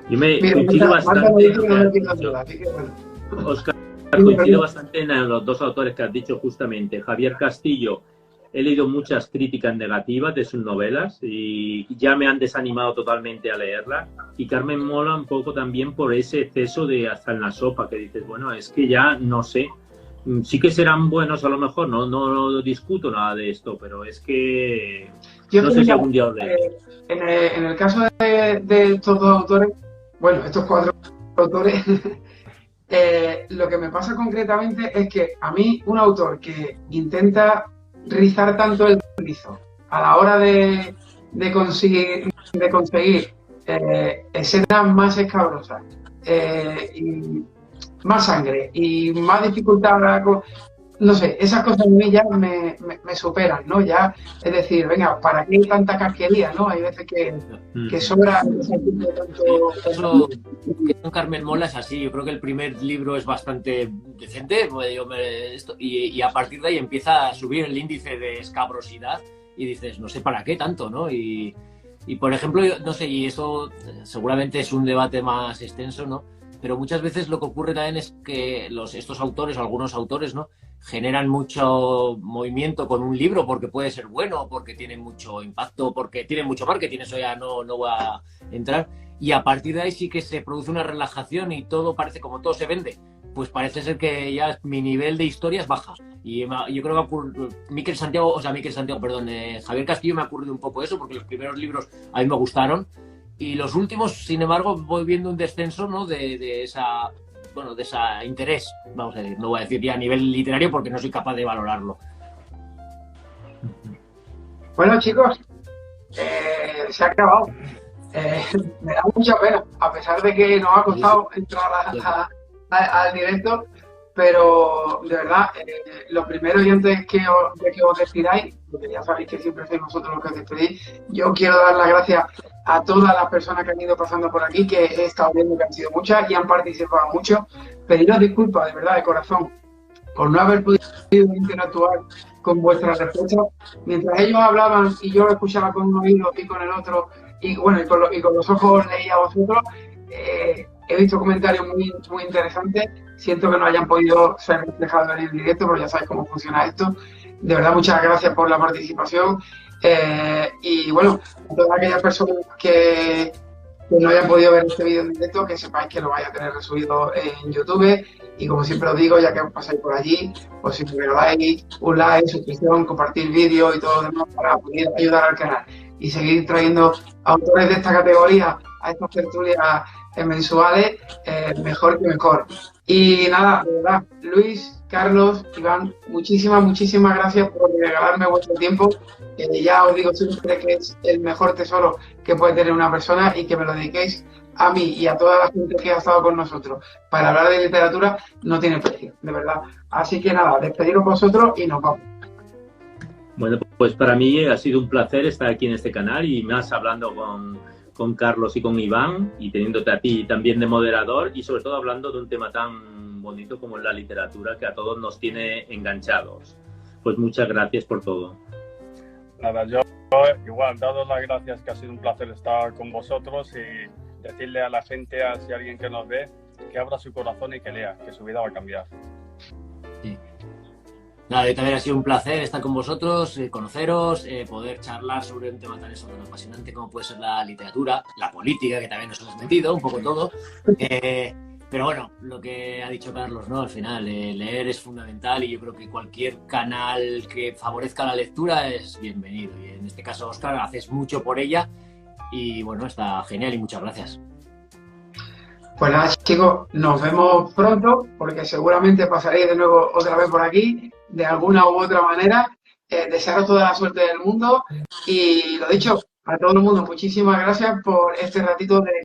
Yo coincido bastante, Óscar, coincido bastante en los 2 autores que has dicho justamente. Javier Castillo, he leído muchas críticas negativas de sus novelas y ya me han desanimado totalmente a leerlas. Y Carmen Mola un poco también por ese exceso de hasta en la sopa, que dices, bueno, es que ya no sé. Sí que serán buenos a lo mejor, no discuto nada de esto, pero es que yo no sé si algún día os leo. En el caso de estos 2 autores, bueno, estos 4 autores, lo que me pasa concretamente es que a mí un autor que intenta rizar tanto el rizo a la hora de conseguir escenas más escabrosas, y más sangre y más dificultad, no sé, esas cosas a mí ya me superan, ¿no? Ya, es decir, venga, ¿para qué tanta casquería, no? Hay veces que sobra eso con Carmen Mola es así. Yo creo que el primer libro es bastante decente, y a partir de ahí empieza a subir el índice de escabrosidad y dices, no sé para qué tanto, ¿no? Y por ejemplo, no sé, y eso seguramente es un debate más extenso, ¿no? Pero muchas veces lo que ocurre también es que estos autores, algunos autores, ¿no?, generan mucho movimiento con un libro porque puede ser bueno, porque tiene mucho impacto, porque tiene mucho marketing, eso ya no voy a entrar, y a partir de ahí sí que se produce una relajación y todo parece, como todo se vende, pues parece ser que ya mi nivel de historias baja. Y yo creo que Javier Castillo me ha ocurrido un poco eso, porque los primeros libros a mí me gustaron, y los últimos, sin embargo, voy viendo un descenso, ¿no?, de esa bueno, de ese interés, vamos a decir. No voy a decir ya a nivel literario porque no soy capaz de valorarlo. Bueno, chicos, se ha acabado. Me da mucha pena, a pesar de que nos ha costado entrar al directo, pero de verdad, lo primero y antes de que os despidáis, porque ya sabéis que siempre sois vosotros los que os despedís, yo quiero dar las gracias a todas las personas que han ido pasando por aquí, que he estado viendo que han sido muchas y han participado mucho. Pediros disculpas, de verdad, de corazón, por no haber podido interactuar con vuestras respuestas. Mientras ellos hablaban y yo escuchaba con un oído y con el otro, y bueno, y con los ojos leía a vosotros, he visto comentarios muy interesantes. Siento que no hayan podido ser reflejados en el directo, pero ya sabéis cómo funciona esto. De verdad, muchas gracias por la participación. Y bueno, a todas aquellas personas que no hayan podido ver este vídeo en directo, que sepáis que lo vais a tener resubido en YouTube. Y como siempre os digo, ya que os pasáis por allí, pues si me regaláis un like, suscripción, compartir vídeos y todo lo demás para poder ayudar al canal y seguir trayendo autores de esta categoría a estas tertulias mensuales, mejor que mejor. Y nada, de verdad, Luis, Carlos, Iván, muchísimas gracias por regalarme vuestro tiempo. Ya os digo siempre que es el mejor tesoro que puede tener una persona, y que me lo dediquéis a mí y a toda la gente que ha estado con nosotros para hablar de literatura no tiene precio, de verdad. Así que nada, despediros vosotros y nos vamos. Bueno, pues para mí ha sido un placer estar aquí en este canal, y más hablando con Carlos y con Iván, y teniéndote a ti también de moderador, y sobre todo hablando de un tema tan bonito como es la literatura, que a todos nos tiene enganchados. Pues muchas gracias por todo. Nada, yo igual, dados las gracias, que ha sido un placer estar con vosotros, y decirle a la gente, a si alguien que nos ve, que abra su corazón y que lea, que su vida va a cambiar. Sí. Nada, también ha sido un placer estar con vosotros, conoceros, poder charlar sobre un tema tan apasionante como puede ser la literatura, la política, que también nos hemos metido, un poco todo. Pero bueno, lo que ha dicho Carlos, ¿no? Al final, leer es fundamental, y yo creo que cualquier canal que favorezca la lectura es bienvenido. Y en este caso, Óscar, haces mucho por ella, y bueno, está genial, y muchas gracias. Pues nada, chicos, nos vemos pronto, porque seguramente pasaréis de nuevo otra vez por aquí, de alguna u otra manera. Desearos toda la suerte del mundo, y lo dicho, a todo el mundo, muchísimas gracias por este ratito de